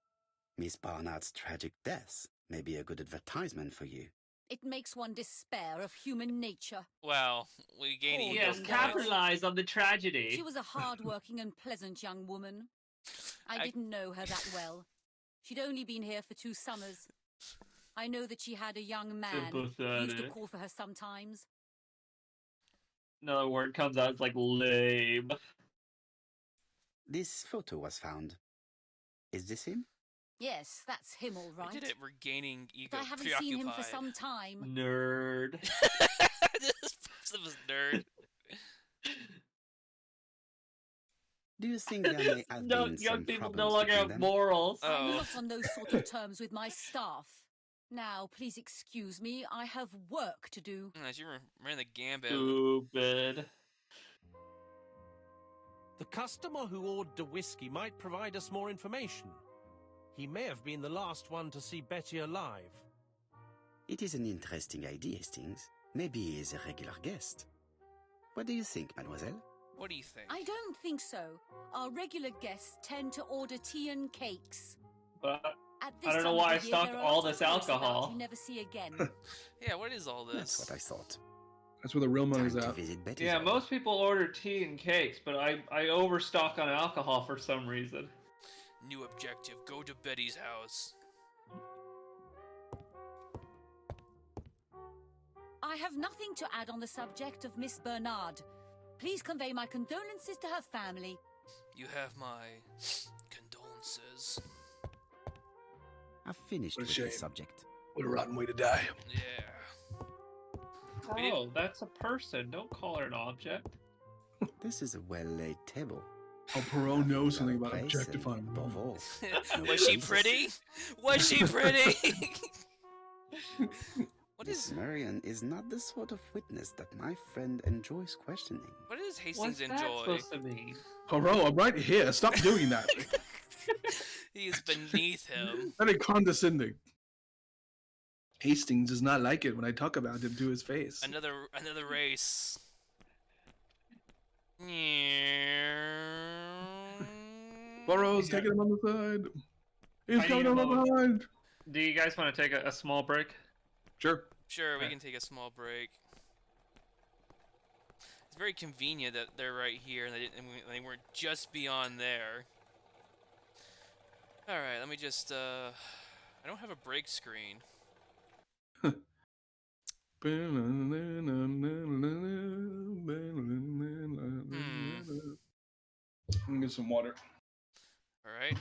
Miss Barnard's tragic death may be a good advertisement for you. It makes one despair of human nature. Wow, we gain Poor ego Yes, young points. girl. capitalize on the tragedy. She was a hard-working and pleasant young woman. I didn't know her that well. She'd only been here for 2 summers. I know that she had a young man who used to Sympathetic. call for her sometimes. Another word comes out, it's like lame. This photo was found. Is this him? Yes, that's him all I right. did it regaining ego, But I haven't preoccupied. seen him for some time. Nerd. This person was nerd. Do you think there may have No, been young some people no problems longer between have them? morals. Oh. I'm not on those sort of terms with my staff. Now, please excuse me. I have work to do. As you ran the gambit. Stupid. The customer who ordered the whiskey might provide us more information. He may have been the last one to see Betty alive. It is an interesting idea, Hastings. Maybe he is a regular guest. What do you think, mademoiselle? What do you think? I don't think so. Our regular guests tend to order tea and cakes. But At this I don't know time why I of the year, stocked there are all lots of this tourists about alcohol. you never see again. Yeah, what is all this? That's what I thought. That's where the real money's Time to at. visit Betty's yeah, home. most people order tea and cakes, but I overstock on alcohol for some reason. New objective, go to Betty's house. I have nothing to add on the subject of Miss Bernard. Please convey my condolences to her family. You have my condolences. I've finished What a with shame. this subject. What a rotten way to die. Yeah. We didn't- Oh, that's a person. Don't call her an object. This is a well-laid table. Oh, Poirot knows something Well about placed and, objectifying above women. all, no Was she Jesus. pretty? Was she pretty? What Miss is Marion is not the sort of witness that my friend enjoys questioning. what does Hastings What's that enjoy? supposed to mean? Poirot, I'm right here. Stop doing that. He is beneath him. Very condescending. Hastings does not like it when I talk about him to his face. Another race. Poirot's Yeah. taking him on the side. He's I coming need a on moment. behind. Do you guys want to take a small break? Sure. Sure, we Okay. can take a small break. It's very convenient that they're right here and they weren't just beyond there. All right, let me just. I don't have a break screen. Let me get some water. All right.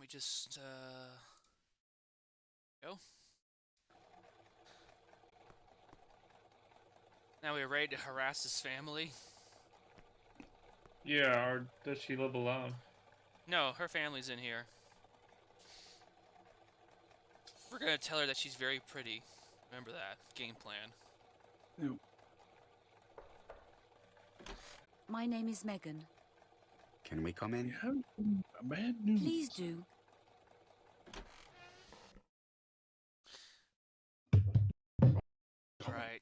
me just go. Now we're ready to harass his family. Yeah, or does she live alone? No, her family's in here. We're gonna tell her that she's very pretty. Remember that game plan. Ew. My name is Megan. Can we come in? We have some bad news. Please do. All right.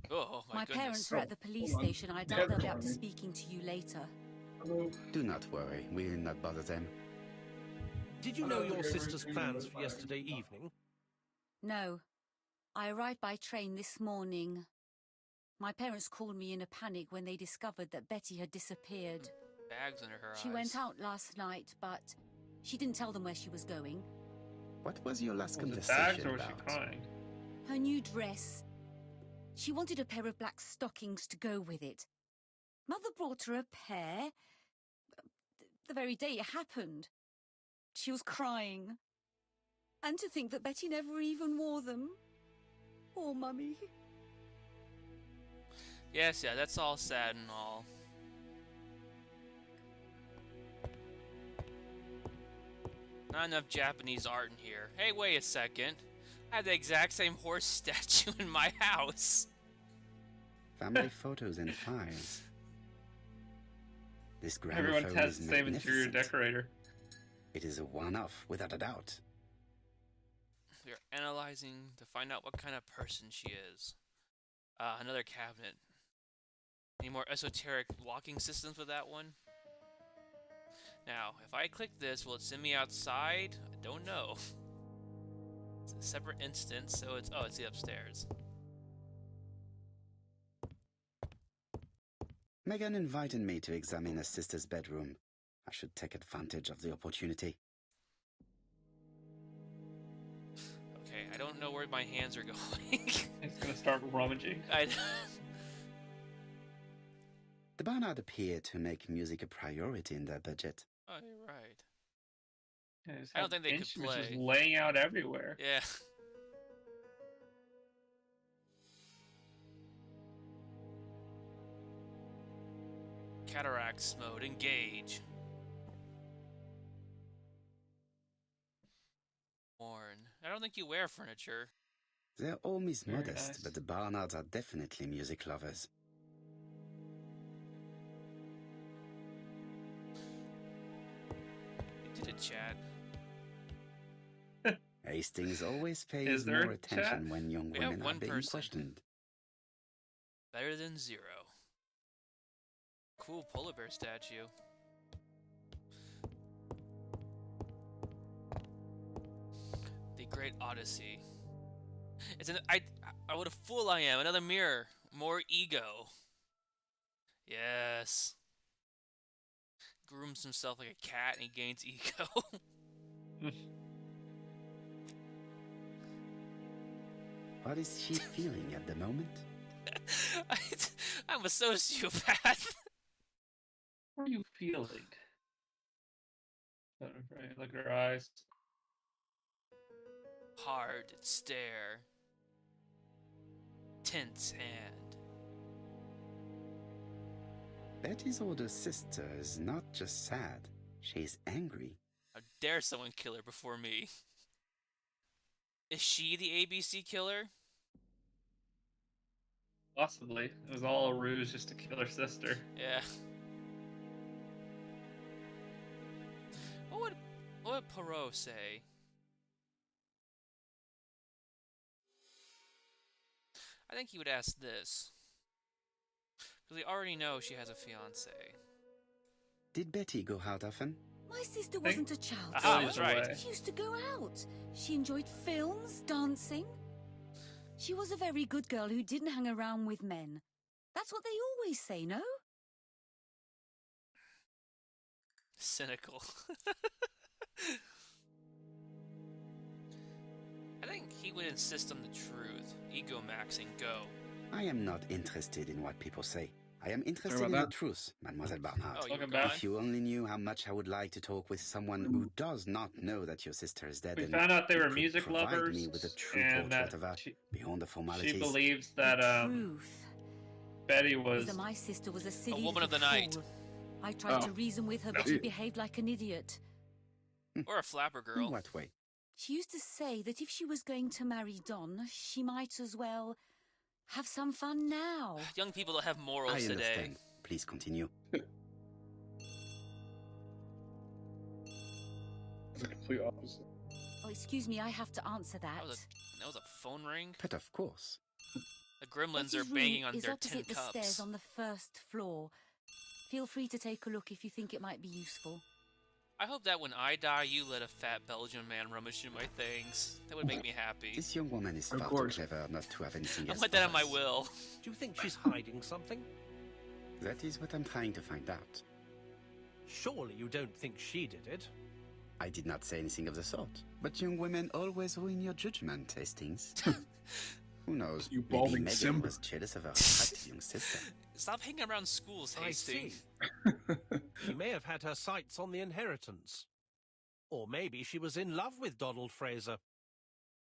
Oh my My goodness. parents are at the police hold on. station. I They doubt have they'll be up to calling me. speaking to you later. Hello. Do not worry, we'll not bother them. Did you know your sister's plans for yesterday evening? No. I arrived by train this morning. My parents called me in a panic when they discovered that Betty had disappeared. Bags under her She eyes. went out last night, but she didn't tell them where she was going. What was your last Was it bags conversation or was she about? crying? Her new dress. She wanted a pair of black stockings to go with it. Mother brought her a pair. The very day it happened. She was crying. And to think that Betty never even wore them. Poor Mummy. Yes, yeah, that's all sad and all. Not enough Japanese art in here. Hey, wait a second. I have the exact same horse statue in my house. Family photos and files. This Everyone gramophone has is the same interior magnificent. decorator. It is a one-off, without a doubt. We're analyzing to find out what kind of person she is. Another cabinet. Any more esoteric locking systems with that one? Now, if I click this, will it send me outside? I don't know. It's a separate instance, so it's the upstairs. Megan invited me to examine her sister's bedroom. I should take advantage of the opportunity. Okay, I don't know where my hands are going. It's gonna start rummaging. The Barnard appeared to make music a priority in their budget. Oh, you're right. Yeah, just I don't have think they could instruments just play. laying out everywhere. Yeah. Cataracts mode, engage. Worn. I don't think you wear furniture. Their home is Very modest, nice. but the Barnards are definitely music lovers. We did a chat. Hastings always Is pays there more a attention chat? when young We have women are one being person. questioned. Better than zero. Cool polar bear statue. The Great Odyssey. It's an what a fool I am. Another mirror. More ego. Yes. Grooms himself like a cat and he gains ego. What is she feeling at the moment? I'm a sociopath. What are you feeling? Right, look at her eyes. Hard stare. Tense hand. Betty's older sister is not just sad, she's angry. How dare someone kill her before me? Is she the ABC killer? Possibly. It was all a ruse just to kill her sister. Yeah. What would Poirot say? I think he would ask this. Because we already know she has a fiance. Did Betty go out often? My sister wasn't a child. Aha, I Boys was right. away. She used to go out. She enjoyed films, dancing. She was a very good girl who didn't hang around with men. That's what they always say, no? Cynical. I think he would insist on the truth. Ego maxing, go. I am not interested in what people say. I am interested about in the that. truth, Mademoiselle Barnard. Oh, you Welcome were back. gone? If you only knew how much I would like to talk with someone who does not know that your sister is dead, We and found out they who were could music provide lovers, me with a true and portrait that of her beyond the she formalities. believes The that truth Betty is was. that my sister was a silly woman of little the night. fool. I tried Oh. to reason with her, but Gee. she behaved like an idiot. Or a flapper In girl. what way? She used to say that if she was going to marry Don, she might as well have some fun now. Young people don't have I morals today. understand. Please continue. It's the complete opposite. Oh, excuse me, I have to answer that. That was a phone ring? But of course. The gremlins Betty's are banging room on is their tin opposite the stairs cups. on the first floor. Feel free to take a look if you think it might be useful. I hope that when I die, you let a fat Belgian man rummage through my things. That would make me happy. This young woman is Of far too course. clever not to have anything I else. want for that on my us. will. Do you think she's hiding something? That is what I'm trying to find out. Surely you don't think she did it? I did not say anything of the sort. But young women always ruin your judgment, Hastings. Who knows? You Maybe balding Megan Simba. was jealous of her attractive young sister. Stop hanging around schools, I see. Hastings. She may have had her sights on the inheritance. Or maybe she was in love with Donald Fraser.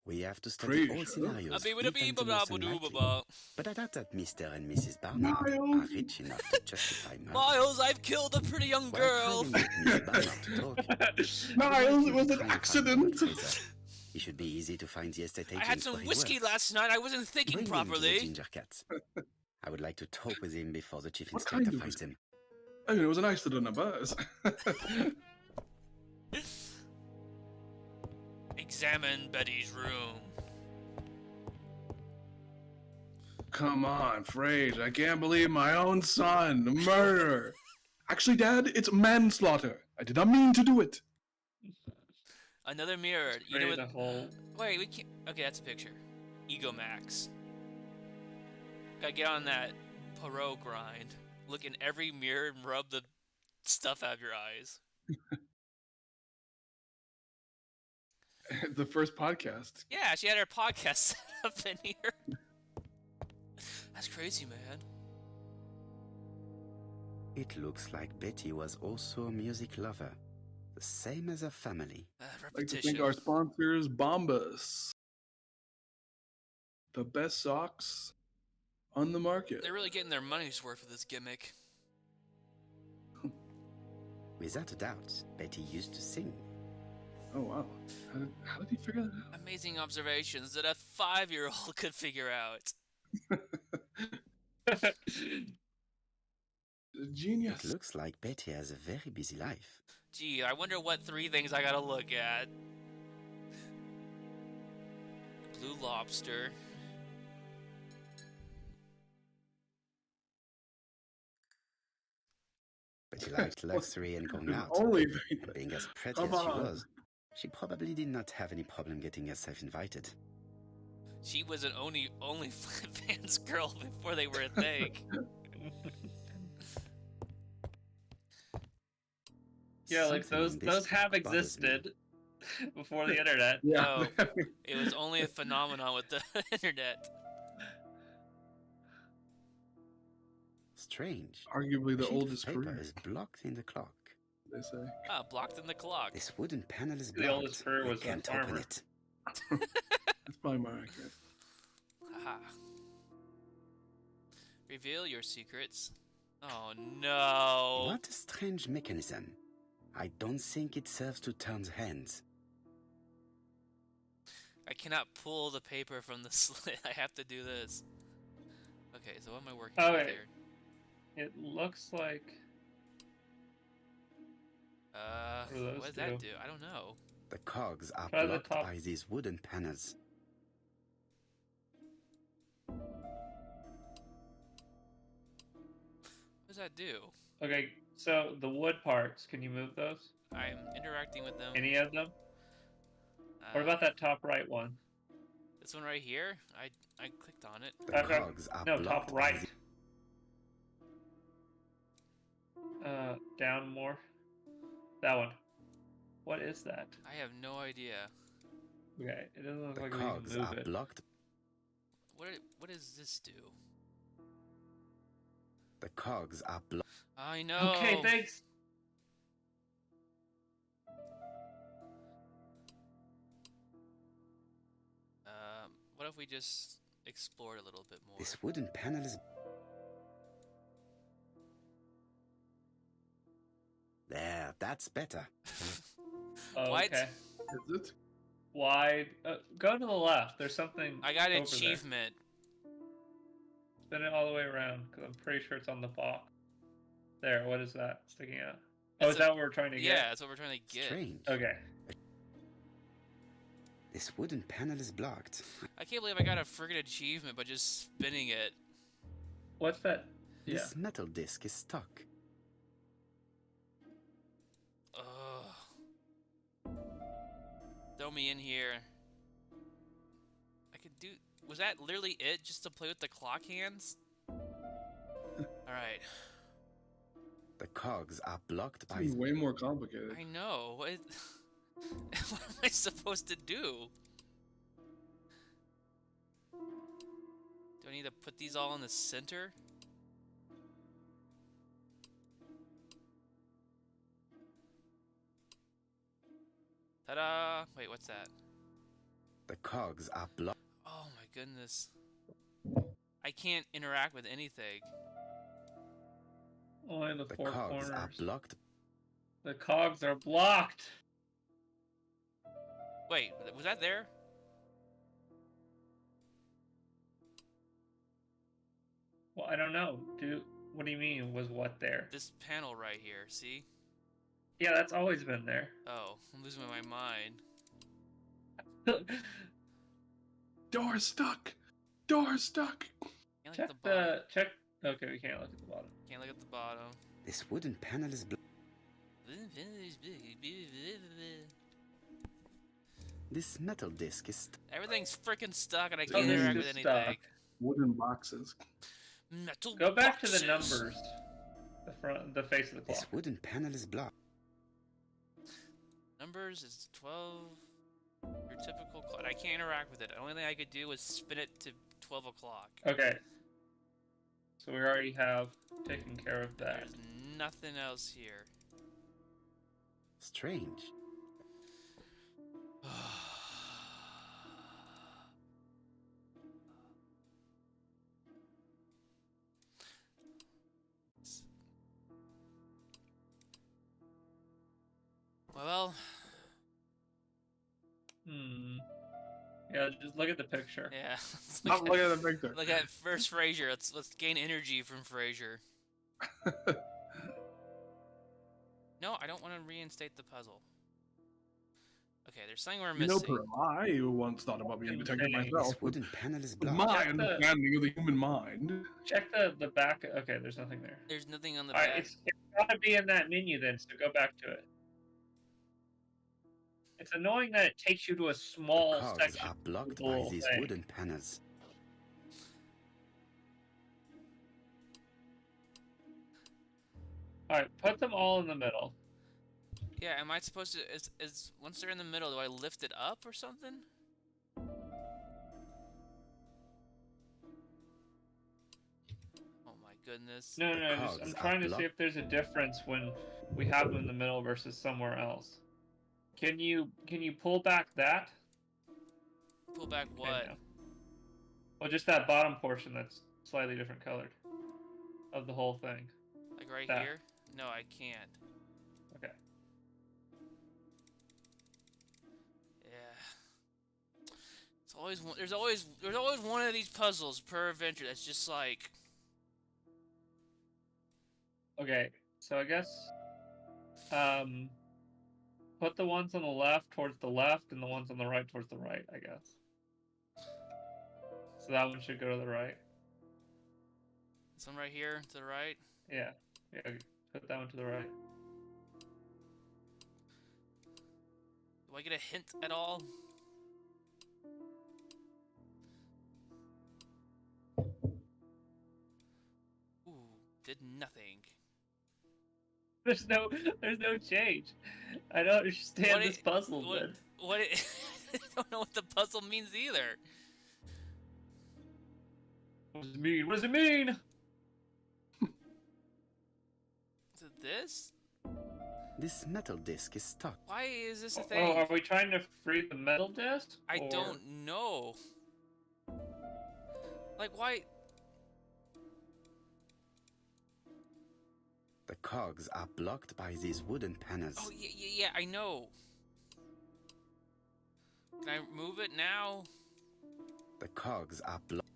We have to study all Fraser? scenarios. even the most unlikely. But I doubt that Mr. and Mrs. Barnard are Miles. rich enough to justify murder. Miles, I've killed a pretty young While girl. trying to get Miss Barnard to talk, Miles, it was an try and find accident. Donald Fraser. It should be easy to find the estate I agents had some where he whiskey works. last night. I wasn't thinking Bring him to the properly. Ginger Cat. I would like to talk with him before the chief What inspector kind of finds whiskey? him. I mean, it was an accident, a buzz. Examine Betty's room. Come on, Fraser. I can't believe my own son. Murder. Actually, Dad, it's manslaughter. I did not mean to do it. Another mirror. You know Create what? a whole. Wait, we can't. Okay, that's a picture. Ego Max. Gotta get on that Poirot grind. Look in every mirror and rub the stuff out of your eyes. The first podcast. Yeah, she had her podcast set up in here. That's crazy, man. It looks like Betty was also a music lover, the same as her family. I'd like to Repetition. thank our sponsors, Bombas. The best socks on the market. They're really getting their money's worth with this gimmick. Without a doubt, Betty used to sing. Oh, wow. How did he figure that out? Amazing observations that a 5-year-old could figure out. Genius. It looks like Betty has a very busy life. Gee, I wonder what 3 things I gotta look at. Blue lobster. Betty liked luxury and going The out. only thing. And being as pretty Come as she on. was, she probably did not have any problem getting herself invited. She was an OnlyFans girl before they were a thing. Yeah, like Something in those this have bothers me. existed before the internet. Yeah. No. It was only a phenomenon with the internet. Strange. Arguably the sheet of oldest paper career, is blocked in the clock. they say. Ah, blocked in the clock. This wooden panel is The blocked. oldest career We was a can't open farmer. it. That's probably more accurate. Haha. Reveal your secrets. Oh no. What a strange mechanism. I don't think it serves to turn hands. I cannot pull the paper from the slit. I have to do this. Okay, so what am I working Oh, with wait. here? It looks like What do those What does that do? do? I don't know. The cogs are Try the blocked top. by these wooden panels. What does that do? okay. So the wood parts, can you move those? I'm interacting with them. Any of them? What Uh, about that top right one? This one right here? I clicked on it. The Okay. cogs are No, blocked top by right. the... Down more. That one. What is that? I have no idea. Okay, it doesn't look The like we can cogs move are it. blocked. What does this do? The cogs are blocked. I know. Okay, thanks. What if we just explored a little bit more? This wooden panel is... There, that's better. Oh, What? okay. Is it? Wide. Go to the left. There's something. I got an over there. achievement. Spin it all the way around, because I'm pretty sure it's on the box. There, what is that sticking out? Oh, That's is that what we're trying to get? Yeah, that's what we're trying to get. Strange. Okay. This wooden panel is blocked. I can't believe I got a friggin' achievement by just spinning it. What's that? Yeah. This metal disc is stuck. Ugh. Throw me in here. I could do... Was that literally it? Just to play with the clock hands? Alright. The cogs are blocked by... It's way more complicated. I know. What am I supposed to do? Do I need to put these all in the center? Ta-da! Wait, what's that? The cogs are blocked. Oh my goodness. I can't interact with anything. Only the The four cogs corners. are blocked. The cogs are blocked. Wait, was that there? Well, I don't know. What do you mean? Was what there? This panel right here, see? Yeah, that's always been there. Oh, I'm losing my mind. Door stuck. Door stuck. Can't look check at the bottom. check. Okay, we can't look at the bottom. Can't look at the bottom. This wooden panel is blocked. This metal disc is stuck. Everything's freaking stuck and I Oh, can't this interact is with stuck. anything. Wooden boxes. Metal Go back to boxes. the numbers. The face of the clock. This wooden panel is blocked. Numbers is 12. Your typical clock. I can't interact with it. The only thing I could do was spin it to 12 o'clock. Okay. So we already have taken care of that. There's nothing else here. Strange. Well, Yeah, just look at the picture. yeah. Stop looking at the picture. Look at first Fraser. Let's gain energy from Fraser. No, I don't want to reinstate the puzzle. Okay, there's something we're You know, missing. I once thought about being a detective myself. This wooden panel is With blocked. my Check the- understanding of the human mind. Check the back. Okay, there's nothing there. There's nothing on the Alright, back. it's gotta be in that menu then, so go back to it. It's annoying that it takes you to a small Cogs section. are blocked the by whole these thing. wooden panels. Alright, put them all in the middle. Yeah, am I supposed to? Is once they're in the middle, do I lift it up or something? Oh my goodness. No, The I'm cogs trying are to see blocked. if there's a difference when we have them in the middle versus somewhere else. Can you pull back that? Pull back Okay, what? no. Well, just that bottom portion that's slightly different colored of the whole thing. Like right that. here? No, I can't. Okay. Yeah. It's always one. There's always one of these puzzles per adventure that's just like. Okay, so I guess put the ones on the left towards the left and the ones on the right towards the right, I guess. So that one should go to the right. This one right here to the right. Yeah. Yeah, put that one to the right. Do I get a hint at all? Ooh, did nothing. There's no change. I don't understand What this it- puzzle, What? man. What? I don't know what the puzzle means either. What does it mean? What does it mean? This? This metal disc is stuck. Why is this a Oh, thing? are we trying to free the metal disc? I or- don't know. Like, why? The cogs are blocked by these wooden panels. Oh, yeah, I know. Can I move it now? The cogs are blocked.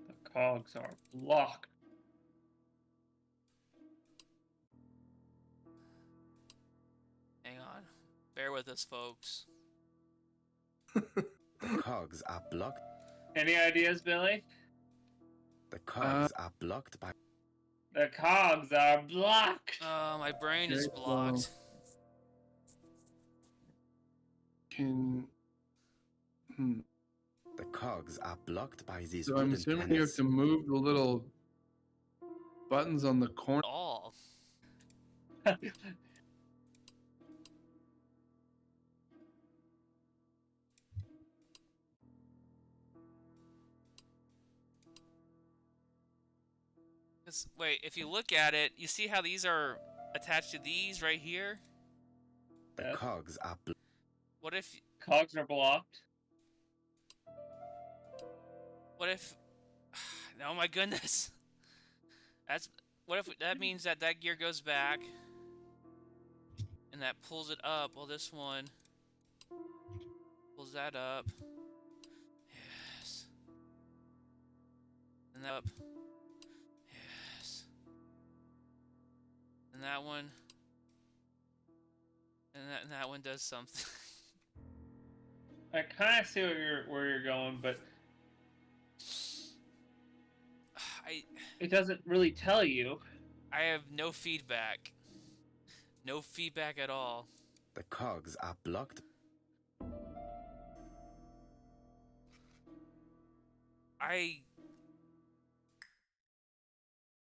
The cogs are blocked. Hang on. Bear with us, folks. The cogs are blocked. Any ideas, Billy? The cogs are blocked by. The cogs are blocked. My brain is Okay, blocked. Can The cogs are blocked by these so I'm wooden assuming panels. you have to move the little buttons on the corner. All. Wait, if you look at it, you see how these are attached to these right here? The Yes. cogs are What if... Cogs are blocked. What if... Oh my goodness. That's... What if that means that that gear goes back and that pulls it up? Well, this one pulls that up. Yes. And that up. Yes. And that one. And that one does something. I kind of see where you're going, but it doesn't really tell you. I have no feedback. No feedback at all. The cogs are blocked. I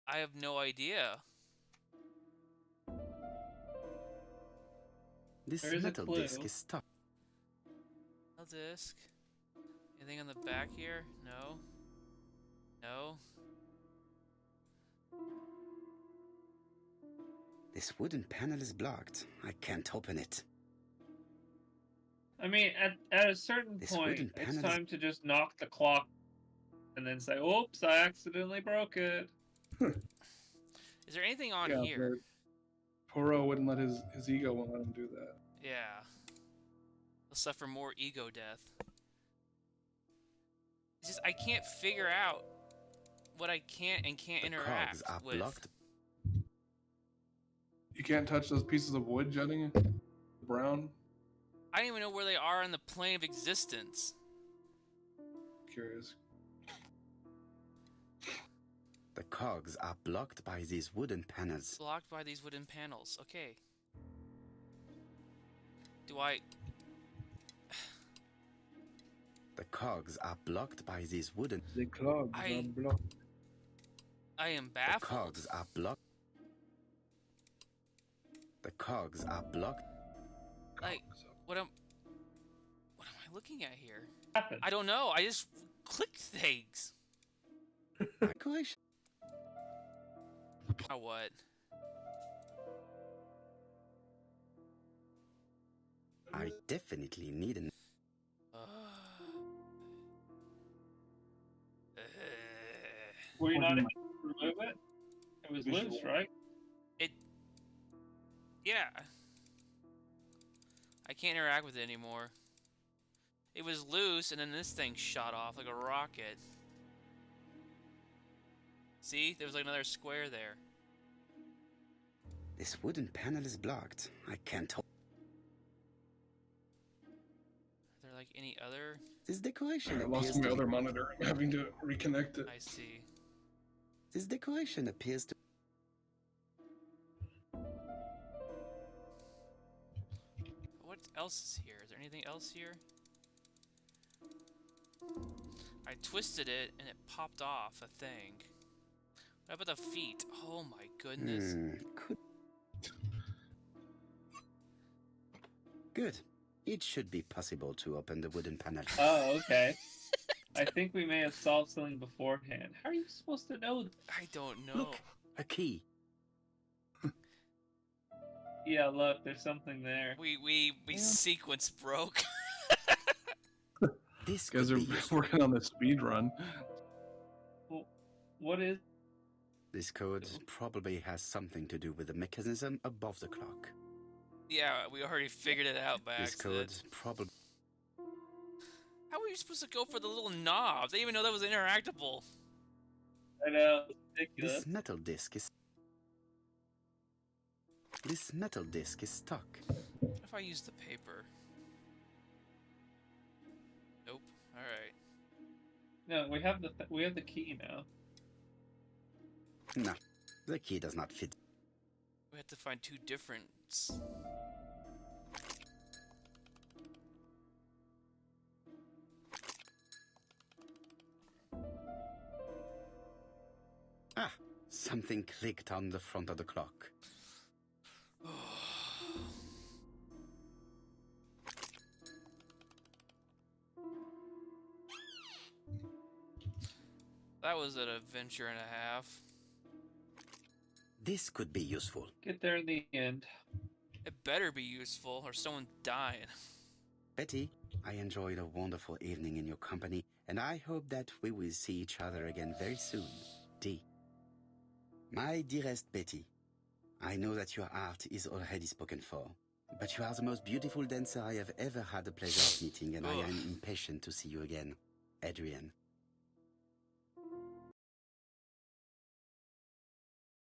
have no idea. This There is a metal clue. disc is stuck. No disc. Anything on the back here? No. No. This wooden panel is blocked. I can't open it. I mean, at a certain This point, wooden it's panel is- time to just knock the clock and then say, "Oops, I accidentally broke it." Is there anything on Yeah, here? Poirot wouldn't let his ego won't let him do that. Yeah. He'll suffer more ego death. It's just I can't figure out what I can't and can't The interact cogs are with. blocked. You can't touch those pieces of wood jutting brown. I don't even know where they are on the plane of existence. Curious. The cogs are blocked by these wooden panels. Blocked by these wooden panels. Okay. Do I... The cogs are blocked by these wooden. The clogs I- are blocked. I am The baffled. cogs are blocked. The cogs are blocked. Like, what am I looking at here? Happened. I don't know. I just clicked things. Decoration. Now what? I definitely need an. Were you What not do able you to remove it? It was Visual. loose, right? Yeah. I can't interact with it anymore. It was loose, and then this thing shot off like a rocket. See? There was like another square there. This wooden panel is blocked. I can't. Are there like any other? This decoration I appears lost my to. other monitor. I'm having to reconnect it. I see. This decoration appears to. What else is here? Is there anything else here? I twisted it and it popped off a thing. What about the feet? Oh my goodness. Could. Good. It should be possible to open the wooden panel. Oh, okay. I think we may have solved something beforehand. How are you supposed to know? I don't know. Look, a key. Yeah, look, there's something there. We sequence broke. This Guys could are be useful. working on the speed run. Well, what is? This code probably has something to do with the mechanism above the clock. Yeah, we already figured it out by This code accident. probably... How were you supposed to go for the little knob? They didn't even know that was interactable. I know, it's ridiculous. This metal disc is... This metal disc is stuck. What if I use the paper? Nope. Alright. No, we have the key now. No, the key does not fit. We have to find two different. Ah, something clicked on the front of the clock. That was an adventure and a half. This could be useful. Get there in the end. It better be useful or someone dying. Betty, I enjoyed a wonderful evening in your company, and I hope that we will see each other again very soon. D. My dearest Betty, I know that your art is already spoken for, but you are the most beautiful dancer I have ever had the pleasure of meeting, and I am impatient to see you again. Adrian.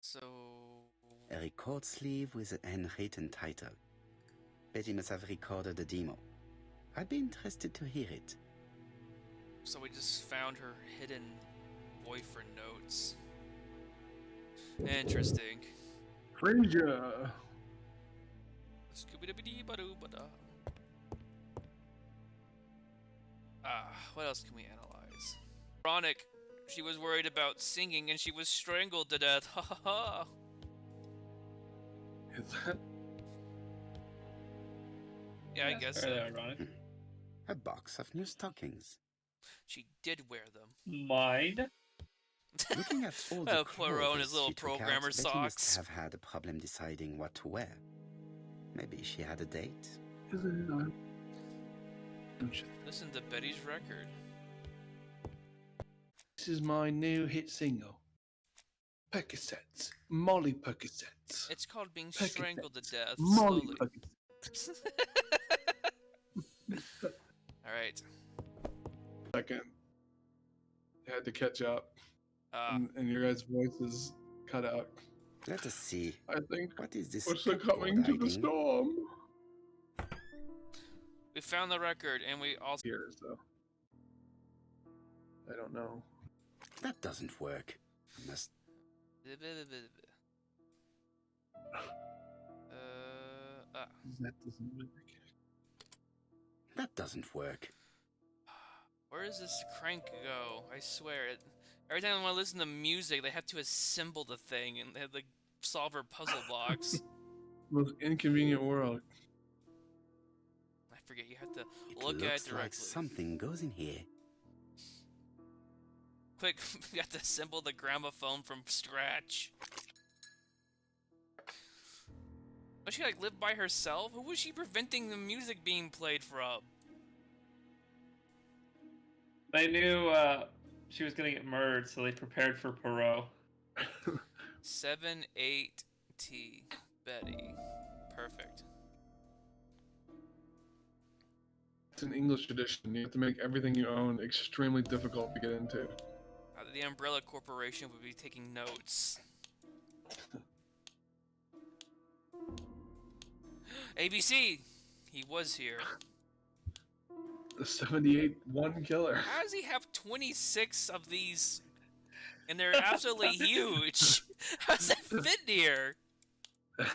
So... A record sleeve with a handwritten title. Betty must have recorded the demo. I'd be interested to hear it. So we just found her hidden boyfriend notes. Interesting. Frasier. Scooby-Dooby-Dee-ba-doo-ba-da. Ah, what else can we analyze? Ironic. She was worried about singing and she was strangled to death. Ha ha ha. Is that? Yeah, I guess so. Fairly ironic. A box of new stockings. She did wear them. Mine? Looking at all the Poirot and his clothes little she took out, programmer Betty socks. must have had a problem deciding what to wear. Maybe she had a date. Is it not? Listen to Betty's record. This is my new hit single. Percocets. Molly Percocets. It's called being Percocets. strangled to death Molly slowly. Percocets. Alright. Second. I had to catch up. And your guys' voices cut out. Let us see. I think What is this? what's the cupboard coming to the hiding? storm? We found the record and we also... Here, so. I don't know. That doesn't work. I must. That doesn't work. That doesn't work. Where does this crank go? I swear it. Every time I want to listen to music, they have to assemble the thing and they have to solve her puzzle blocks. Most inconvenient world. I forget you have to It look at it looks directly. like something goes in here. Quick, we have to assemble the gramophone from scratch. Was she like live by herself? Who was she preventing the music being played from? They knew she was gonna get murdered, so they prepared for Poirot. 7-8-T. Betty. Perfect. It's an English edition. You have to make everything you own extremely difficult to get into. The Umbrella Corporation would be taking notes. ABC! He was here. The 78 one killer. How does he have 26 of these? And they're absolutely huge. How does that fit here? I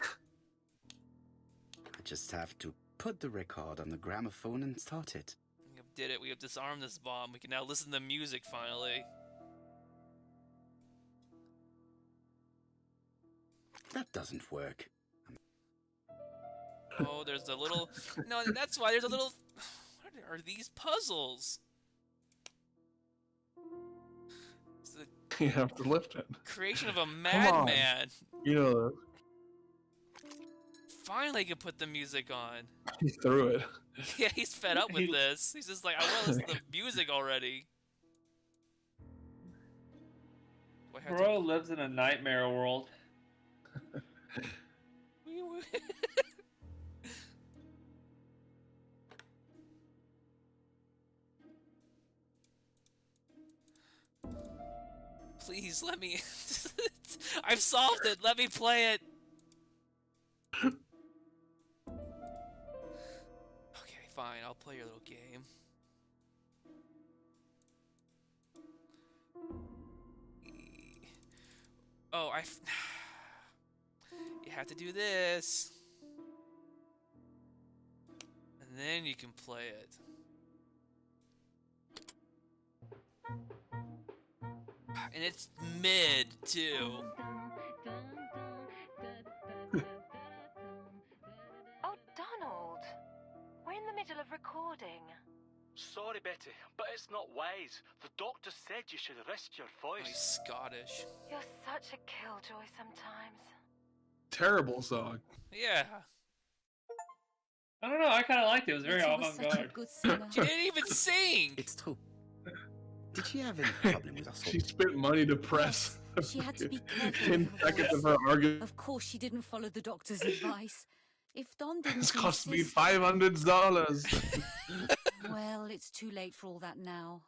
just have to put the record on the gramophone and start it. We did it. We have disarmed this bomb. We can now listen to music finally. That doesn't work. Oh, there's a little... No, that's why there's a little... What are these puzzles? It's the You have to lift it. creation of a on. madman. You know, finally can put the music on. He threw it. Yeah, he's fed up with this. He's just like, I want to listen to the music already. Do I have to- Poirot lives in a nightmare world. Please let me. I've solved it. Let me play it. Okay, fine. I'll play your little game. Oh, you have to do this. And then you can play it. And it's mid, too. Oh, Donald! We're in the middle of recording. Sorry, Betty, but it's not wise. The doctor said you should rest your Oh, voice. he's Scottish. You're such a killjoy sometimes. Terrible song. Yeah. I don't know. I kind of liked it. It was very Betty was such a avant-garde. good singer. She didn't even sing! It's true. Did she have any problem with her soul? She spent money to press. She had to be careful 10 with her seconds voice. of her argument. Of course, she didn't follow the doctor's advice. If Don didn't It's cost me insist- $500. Well, it's too late for all that now.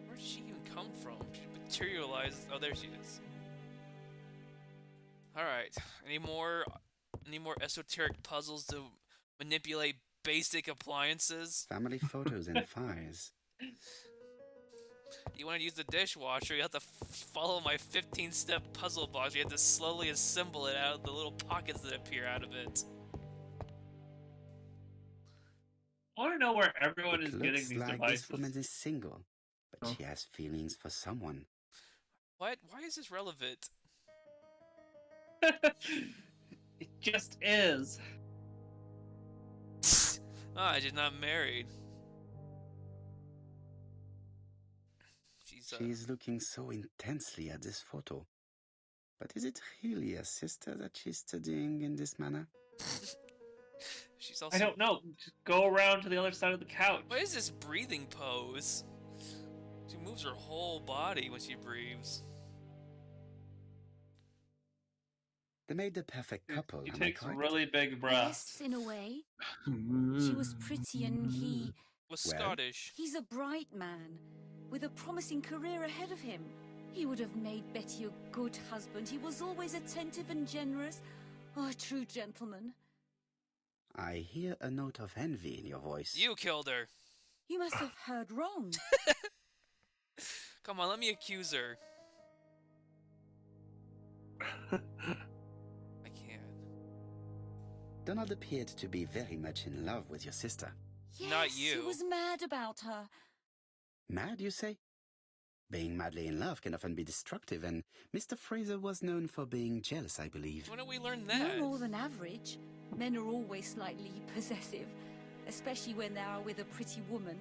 Where did she even come from? She materialized. Oh, there she is. Alright. Any more esoteric puzzles to manipulate basic appliances? Family photos and files. You want to use the dishwasher, you have to follow my 15-step puzzle box. You have to slowly assemble it out of the little pockets that appear out of it. I want to know where everyone It is getting looks these like devices. this woman is single, but Oh. she has feelings for someone. What? Why is this relevant? It just is. Ah, she's not married. She's looking so intensely at this photo. But is it really a sister that she's studying in this manner? She's also. I don't know. Just go around to the other side of the couch. What is this breathing pose? She moves her whole body when she breathes. They made the perfect couple, She am I takes correct? really big breaths. Yes, in a way. She was pretty and Was Well? Scottish. he's a bright man with a promising career ahead of him. He would have made Betty a good husband. He was always attentive and generous. Oh, a true gentleman. I hear a note of envy in your voice. You killed her. You must have heard wrong. Come on, let me accuse her. I can't. Donald appeared to be very much in love with your sister. Yes, Not he you. was mad about her. Mad, you say? Being madly in love can often be destructive, and Mr. Fraser was known for being jealous, I believe. When did we learn No that? more than average. Men are always slightly possessive, especially when they are with a pretty woman.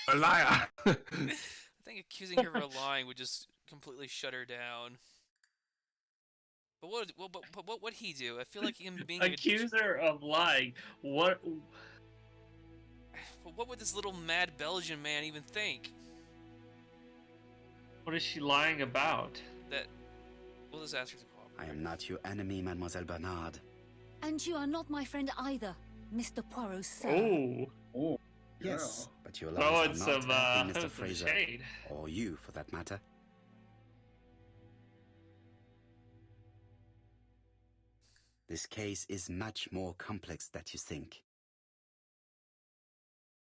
A liar. I think accusing her of lying would just completely shut her down. But what would he do? I feel like him being Accuse her of lying. What? But what would this little mad Belgian man even think? What is she lying about? That we'll just ask her to cooperate. I am not your enemy, Mademoiselle Bernard. And you are not my friend either, Mr. Poirot, sir. Oh, Oh, Yes, but your throwing lies are not some, helping Mr. some Fraser, shade. or you, for that matter. This case is much more complex than you think.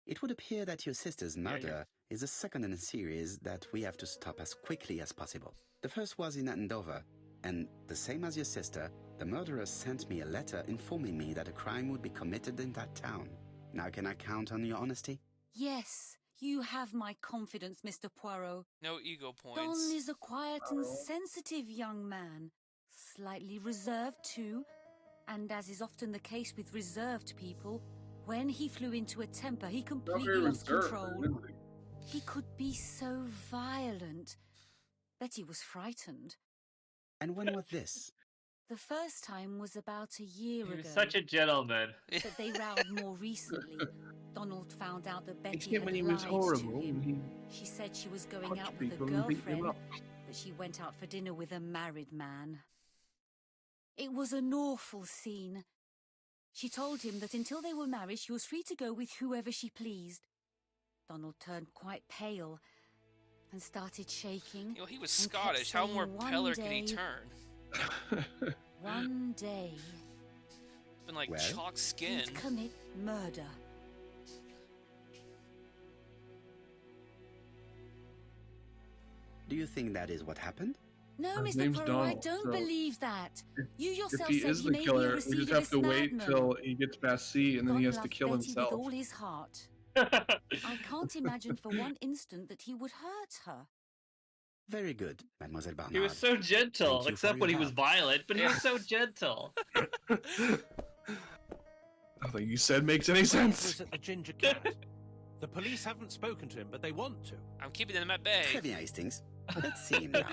It would appear that your sister's murder is the second in a series that we have to stop as quickly as possible. The first was in Andover, and the same as your sister, the murderer sent me a letter informing me that a crime would be committed in that town. Now can I count on your honesty? Yes, you have my confidence, Mr. Poirot. No ego Don points. is a quiet and sensitive young man. Slightly reserved, too. And as is often the case with reserved people, when he flew into a temper, he completely lost control. He could be so violent. Betty was frightened. And when was this? The first time was about a year He ago. was such a gentleman. But they rowed more recently. Donald found out that Betty Except had when he lied was horrible to and him. he She said she was going punched out with a people and beat them girlfriend, up. but she went out for dinner with a married man. It was an awful scene. She told him that until they were married, she was free to go with whoever she pleased. Donald turned quite pale and started shaking. You know, he was and kept Scottish. How saying more one paler can he day- turn? One day, Been like Well? chalk skin. he'd commit murder. Do you think that is what happened? No, His Mr. name's Poirot, I Donald, don't so believe that. You If yourself he said is he the may be killer, a we just have recidivist to wait madman. till he gets past C, and then he God has to loved kill Betty himself. with all his heart. I can't imagine for one instant that he would hurt her. Very good, Mademoiselle Barnard. He was so gentle, Thank you except for when he your was help. violent, but he was so gentle. Nothing you said makes any Where's sense. a ginger cat? The police haven't spoken to him, but they want to. I'm keeping them at bay. Très bien, Hastings. Let's see him now.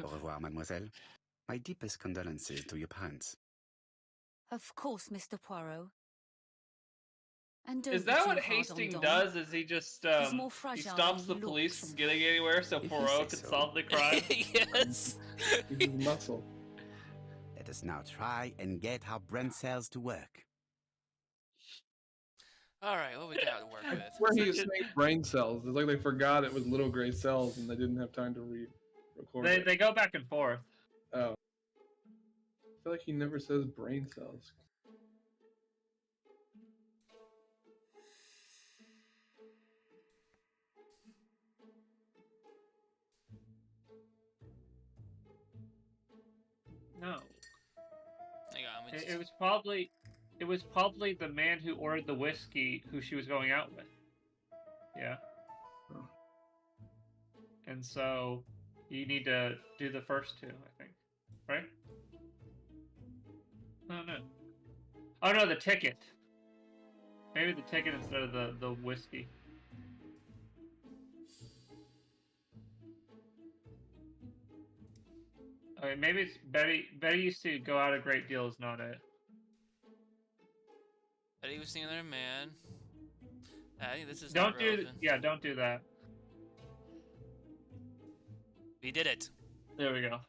Au revoir, mademoiselle. My deepest condolences to your parents. Of course, Mr. Poirot. And don't Is be that too what hard on Hastings Don. does? Is he just more he fragile stops than the he police looks. from getting anywhere so If you Poirot say can so. solve the crime? Yes. He's muscle. Let us now try and get our brain cells to work. All right, what we got to work with? Where he is Such a- saying brain cells. It's like they forgot it was little gray cells and they didn't have time to record it. They go back and forth. Oh. I feel like he never says brain cells. No. Hang on, let me It just- was probably the man who ordered the whiskey who she was going out with. Yeah. Oh. And so you need to do the first two, I think. Right? Oh no. Oh no, the ticket. Maybe the ticket instead of the whiskey. Okay, maybe it's Betty. Betty used to go out a great deal is not it. Betty was seeing another man. I think this is Don't not do relevant. yeah, don't do that. We did it. There we go.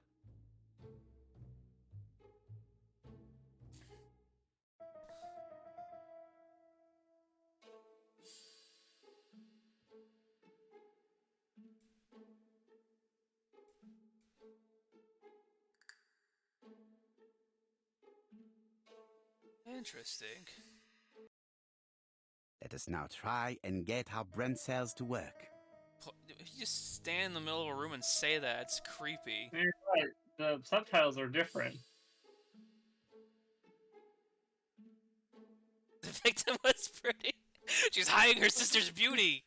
Interesting. Let us now try and get our brain cells to work. If you just stand in the middle of a room and say that, it's creepy. You're right. The subtitles are different. The victim was pretty. She's hiding her sister's beauty.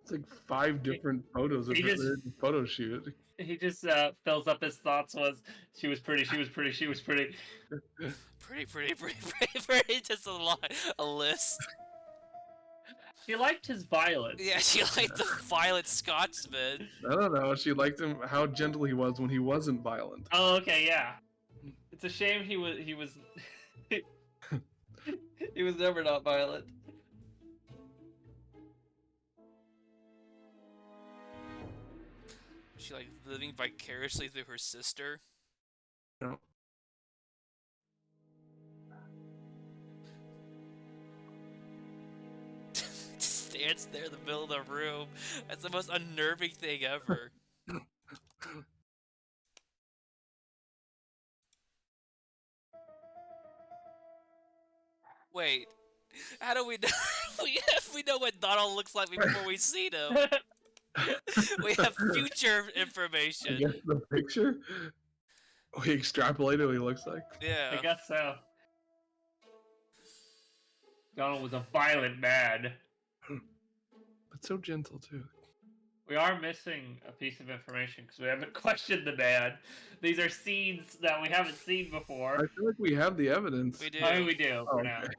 It's like 5 different photos of He her just- in the photo shoot. He just fills up his thoughts was she was pretty, she was pretty, she was pretty. Pretty. Just a list. She liked his violence. Yeah, she liked the violent Scotsman. I don't know. She liked him, how gentle he was when he wasn't violent. Oh, okay, yeah. It's a shame he was he was never not violent. She like living vicariously through her sister. No. Stands there in the middle of the room. That's the most unnerving thing ever. Wait, how do we know? we know what Donald looks like before we see him. We have future I information. guess the picture? We extrapolated what he looks like. I Yeah. guess so. Donald was a violent man. But so gentle, too. We are missing a piece of information because we haven't questioned the man. These are scenes that we haven't seen before. I feel like we have the evidence. We do. I mean, we do for Oh, now. okay.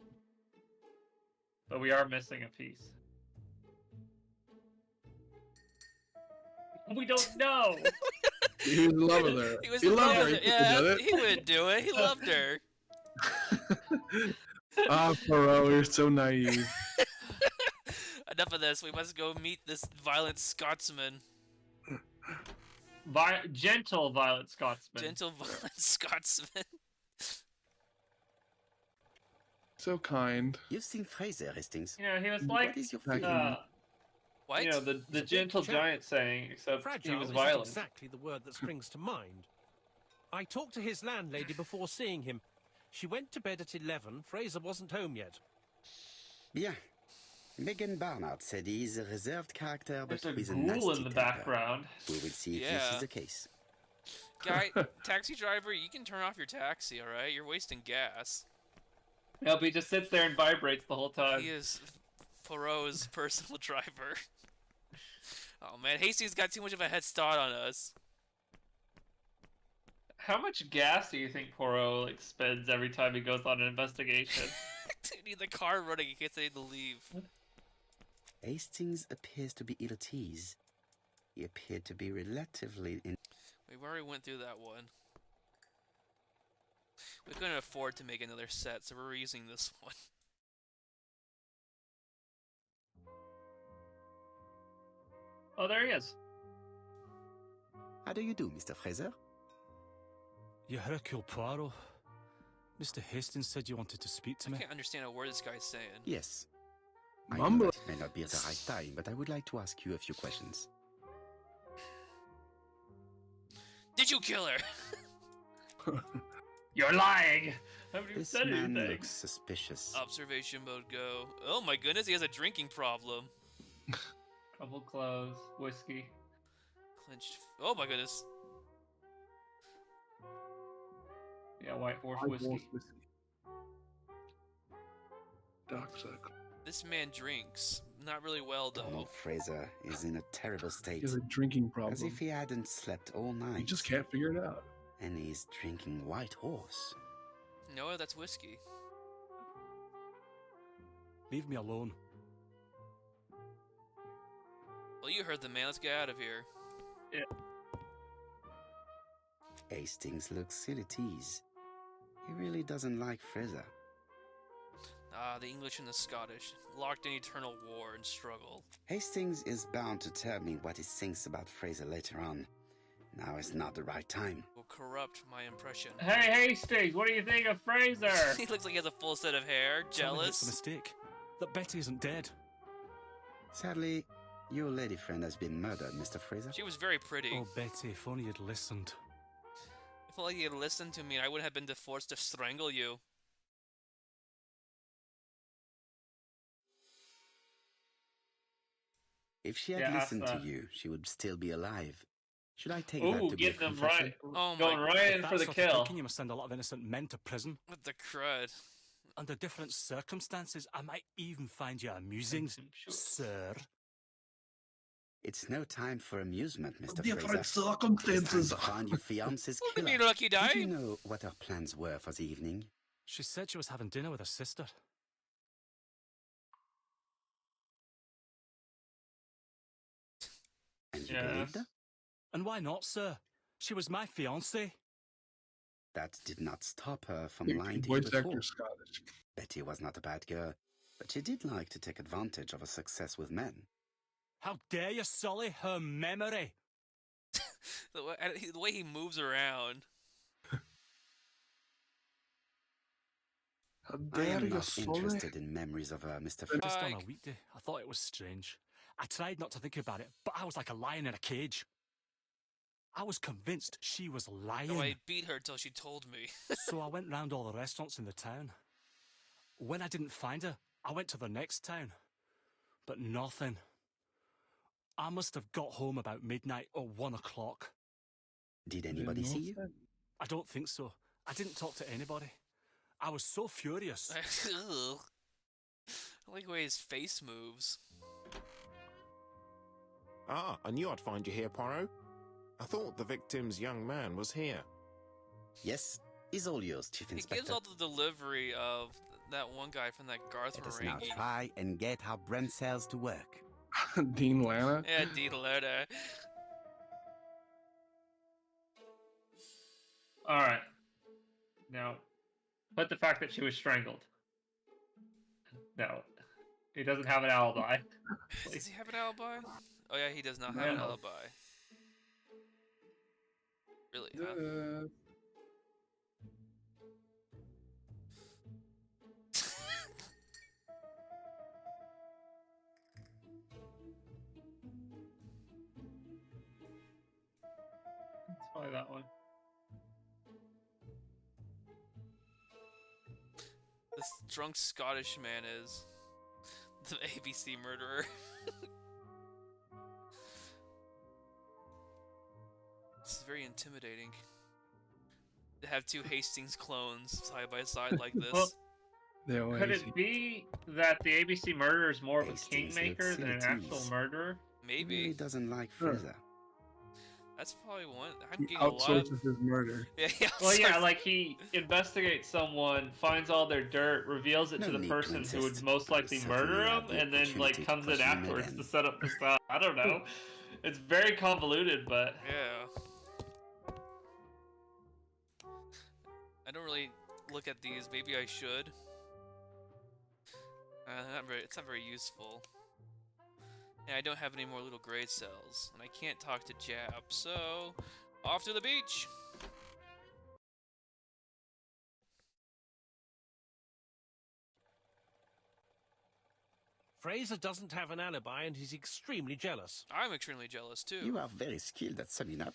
But we are missing a piece. We don't know. He was in love with her. He was He in loved love her. with her. He Yeah, did he wouldn't do it. He loved her. it. Ah, Poirot, you're so naive. Enough of this. We must go meet this violent Scotsman. Gentle Violet Scotsman. Gentle, violent Scotsman. So kind. You've seen Fraser, Hastings. You know, he was What like, is your Thank you. What? you know, the He's a big gentle chap. giant saying, except Fragile he was isn't violent. exactly the word that springs to mind. I talked to his landlady before seeing him. She went to bed at 11. Fraser wasn't home yet. Bien. Megan Barnard said he's a reserved character, but There's a with a ghoul nasty in the temper. background. We will see if Yeah. this is the case. Guy, taxi driver, you can turn off your taxi, alright? You're wasting gas. Nope, he just sits there and vibrates the whole time. He is Poirot's personal driver. Oh man, Hastings got too much of a head start on us. How much gas do you think Poirot like spends every time he goes on an investigation? Dude, need the car running in case they need to leave. Hastings appears to be ill at ease. He appeared to be relatively in. We've already went through that one. We couldn't afford to make another set, so we're using this one. Oh, there he is. How do you do, Mr. Fraser? You Hercule Poirot. Mr. Hastings said you wanted to speak to I me. can't understand a word this guy's saying. Yes. I know Mumble. that it may not be at the right time, but I would like to ask you a few questions. Did you kill her? You're lying. I haven't even This said man anything. looks suspicious. Observation mode go. Oh my goodness, he has a drinking problem. Couple clothes, whiskey. Clenched. Oh my goodness. Yeah, White Horse White whiskey. Wolf whiskey. Dark circle. This man drinks. Not really well though. Donald Fraser is in a terrible state. He has a drinking As if problem. he hadn't slept all night. He just can't figure it out. And he's drinking White Horse. No, that's whiskey. Leave me alone. Well, you heard the man. Let's get out of here. Hastings looks ill at ease. He really doesn't like Fraser. Ah, the English and the Scottish. Locked in eternal war and struggle. Hastings is bound to tell me what he thinks about Fraser later on. Now is not the right time. Will corrupt my impression. Hey, Hastings, what do you think of Fraser? He looks like he has a full set of hair. Tell me it's a Jealous. mistake. That Betty isn't dead. Sadly, your lady friend has been murdered, Mr. Fraser. She was very pretty. Oh, Betty, if only you'd listened. If only you had listened to me, I wouldn't have been forced to strangle you. If she had Yeah, ask listened to that. you, she would still be alive. Should I take that Ooh, to be a getting them confession? right. Oh Going my. right in If for that's the sort of kill. thinking, you must send a lot of innocent men to prison. What the crud? Under different circumstances, I might even find you amusing, sir. It's no time for amusement, Mr. Different Fraser. It's time circumstances. to find your fiance's What do you killer. mean, lucky Did die? you know what her plans were for the evening? She said she was having dinner with her sister. And you Yes. believed her? And why not, sir? She was my fiancée. That did not stop her from The lying to you voice before. actor Scottish. Betty was not a bad girl, but she did like to take advantage of her success with men. How dare you sully her memory? The way he moves around. How I dare am you, not Sully? interested in memories of her, Mr. Just Fraser. on a Like- weekday, I thought it was strange. I tried not to think about it, but I was like a lion in a cage. I was convinced she was lying. No, I beat her till she told me. So I went round all the restaurants in the town. When I didn't find her, I went to the next town. But nothing. I must have got home about midnight or 1 o'clock. Did anybody see you? I don't think so. I didn't talk to anybody. I was so furious. Ugh. I like the way his face moves. Ah, I knew I'd find you here, Poirot. I thought the victim's young man was here. Yes, he's all yours, Chief He Inspector. gives all the delivery of that one guy from that Garth Let us now Marenghi. try and get our brain cells to work. Dean Lana. Yeah, Dean Lana. All right. Now, put the fact that she was strangled. No, he doesn't have an alibi. Does he have an alibi? Oh yeah, he does not have an alibi. Really, huh? It's probably that one. This drunk Scottish man is the ABC murderer. This is very intimidating. To have two Hastings clones side by side like this. Well, could it be that the ABC murderer is more of a kingmaker than an actual murderer? Maybe. He really doesn't like Fraser. That's probably one. I'm He getting a lot of... outsources his murder. Yeah, Well, yeah, like he investigates someone, finds all their dirt, reveals it to the person who would most likely murder him, and then like comes in afterwards to set up the stuff. I don't know. It's very convoluted, but yeah. I don't really look at these. Maybe I should. It's not very useful. Yeah, I don't have any more little grade cells, and I can't talk to Jap, so off to the beach. Fraser doesn't have an alibi and he's extremely jealous. I'm extremely jealous too. You are very skilled at summing up.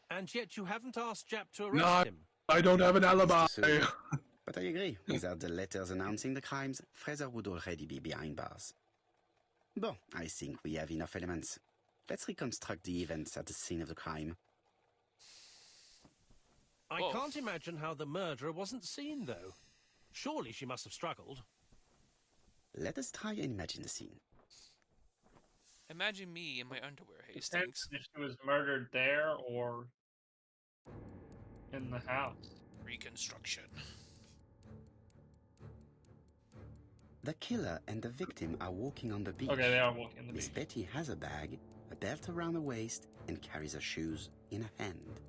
And yet you haven't asked Jap to arrest him. I don't have an alibi. But I agree. Without the letters announcing the crimes, Fraser would already be behind bars. Bon, I think we have enough elements. Let's reconstruct the events at the scene of the crime. I can't imagine how the murderer wasn't seen, though. Surely she must have struggled. Let us try and imagine the scene. Imagine me in my underwear, Hastings. if she was murdered there or in the house. Reconstruction. The killer and the victim are walking on the beach. Okay, they are walking on the Miss beach. Betty has a bag, a belt around her waist, and carries her shoes in her hand.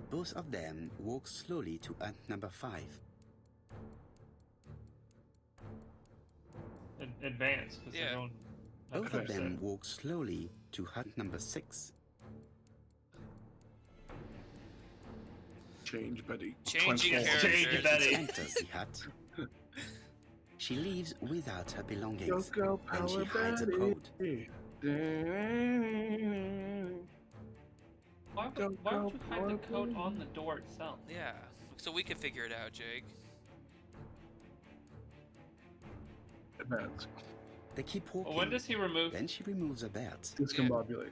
Both of them walk slowly to hut number 5. Advance. Yeah. Both of them walk slowly to hut number 6. Change Betty. Changing Transform. characters. Betty. Enters the hut. She leaves without her belongings, Go, and she Power hides a Betty. coat. Why would you hide the coat on the door itself? Yeah, so we can figure it out, Jake. Advance. They keep walking. Well, when does he remove? Then she removes her belt. Discombobulate.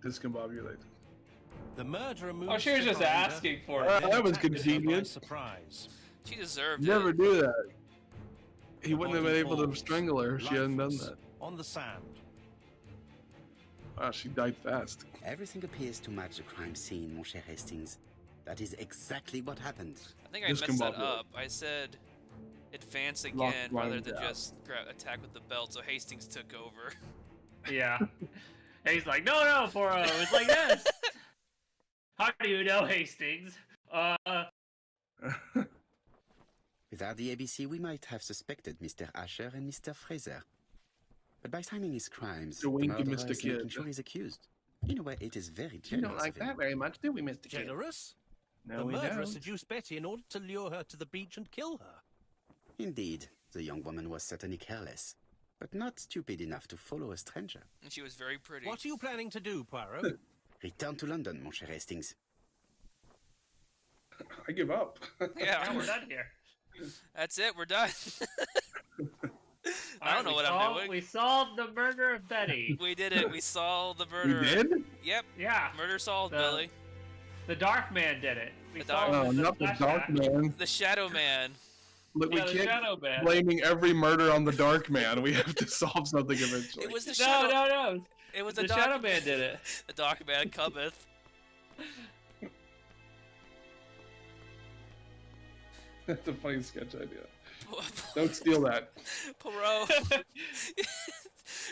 Discombobulate. The murderer moves. Oh, she was the just grinder, asking for it. then That was attacks her by convenient. surprise. She deserved Never it. do that. He The wouldn't have body been able to falls, strangle her if she hadn't done lifeless, that. on the sand. Wow, she died fast. Everything appears to match the crime scene, mon cher Hastings. That is exactly what happened. I think I messed that Discombobulate. up. I said advance Lock again line rather than down. just attack with the belt, so Hastings took over. Yeah. And he's like, no, Poirot. It's like this. How do you know, Hastings? Without the ABC, we might have suspected Mr. Asher and Mr. Fraser. But by timing his crimes, The the winky murderer Mr. is making Kid. sure he's accused. In a way, it is very You generous don't like of him. that very much, do we, Mr. Kid? Generous? No, The we murderer don't. seduced Betty in order to lure her to the beach and kill her. Indeed, the young woman was certainly careless, but not stupid enough to follow a stranger. And she was very pretty. What are you planning to do, Poirot? Return to London, mon cher Hastings. I give up. Yeah, we're done here. That's it. We're done. I don't know what I'm doing. We solved the murder of Betty. We did it. We solved the We murder. did? Yep. Yeah. Murder solved, The- Billy. The Dark Man did it. We The Dark- solved No, not the Dark Man. The Shadow Man. Look, Yeah, we the can't Shadow Man. blaming every murder on the Dark Man. We have to solve something eventually. It was the No, Shadow. no. It was The the Shadow Man did it. The Dark Man cometh. That's a funny sketch idea. Don't steal that. Poirot.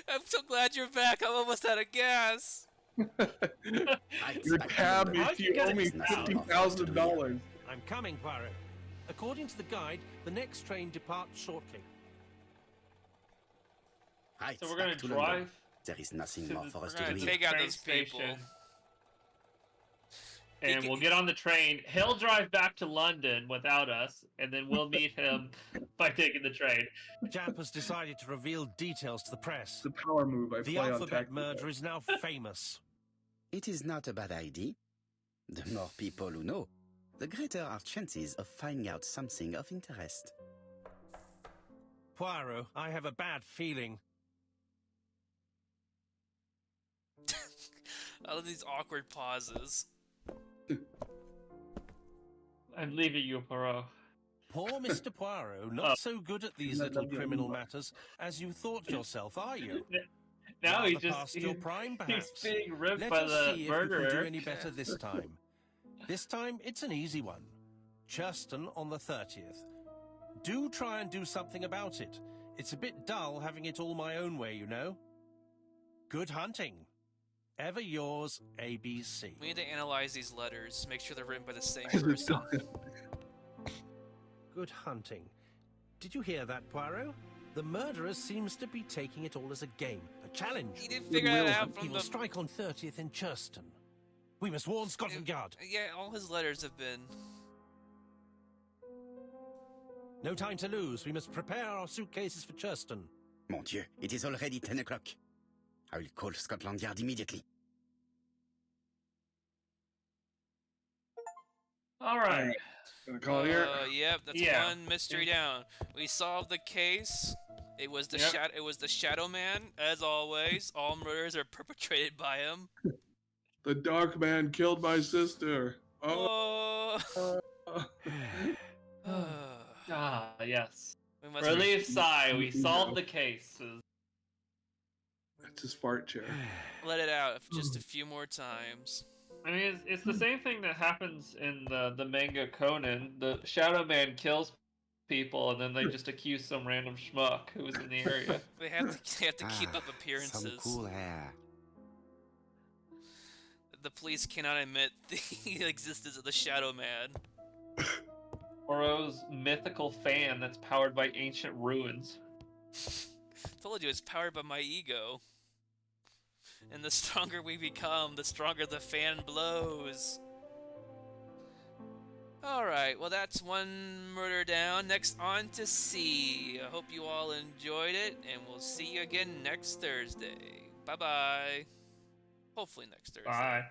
I'm so glad you're back. I'm almost out of gas. Your tab is you owe me $50,000. I'm coming, Poirot. According to the guide, the next train departs shortly. Right, So we're gonna back to drive. London. There is nothing more for us to do. Take out Train those people. station. And we'll get on the train. He'll drive back to London without us, and then we'll meet him by taking the train. Jap has decided to reveal details to the press. The power move I The play on alphabet tactical. murder is now famous. It is not a bad idea. The more people who know, the greater our chances of finding out something of interest. Poirot, I have a bad feeling. I love these awkward pauses. I'm leaving you, Poirot. Poor Mr. Poirot, not so good at these little criminal matters as you thought yourself, are you? Now Rather he's just past your prime, perhaps. he's being ripped Let by us the see murderer. if we can do any better this time. This time, it's an easy one. Churston on the 30th. Do try and do something about it. It's a bit dull having it all my own way, you know. Good hunting. Ever yours, ABC. We need to analyze these letters, make sure they're written by the same person. Good hunting. Did you hear that, Poirot? The murderer seems to be taking it all as a game, a challenge. He didn't figure that out He from will the... strike on 30th in Churston. We must warn Scotland Yard. Yeah, all his letters have been... No time to lose. We must prepare our suitcases for Churston. Mon Dieu, it is already 10 o'clock. I will call Scotland Yard immediately. All right. Gonna call it here. Yep, that's one mystery down. We solved the case. It was the It was the Shadow Man, as always. All murders are perpetrated by him. The Dark Man killed my sister. Oh. Yes. We must Relief sigh. We solved the case. It's his fart chair. Let it out just a few more times. I mean, it's the same thing that happens in the manga Conan. The Shadow Man kills people, and then they just accuse some random schmuck who was in the area. They have to keep up appearances. Some cool hair. The police cannot admit the existence of the Shadow Man. Poirot's mythical fan that's powered by ancient ruins. Told you, it's powered by my ego. And the stronger we become, the stronger the fan blows. Alright, well that's one murder down. Next, on to C. I hope you all enjoyed it, and we'll see you again next Thursday. Bye-bye. Hopefully next Thursday. Bye.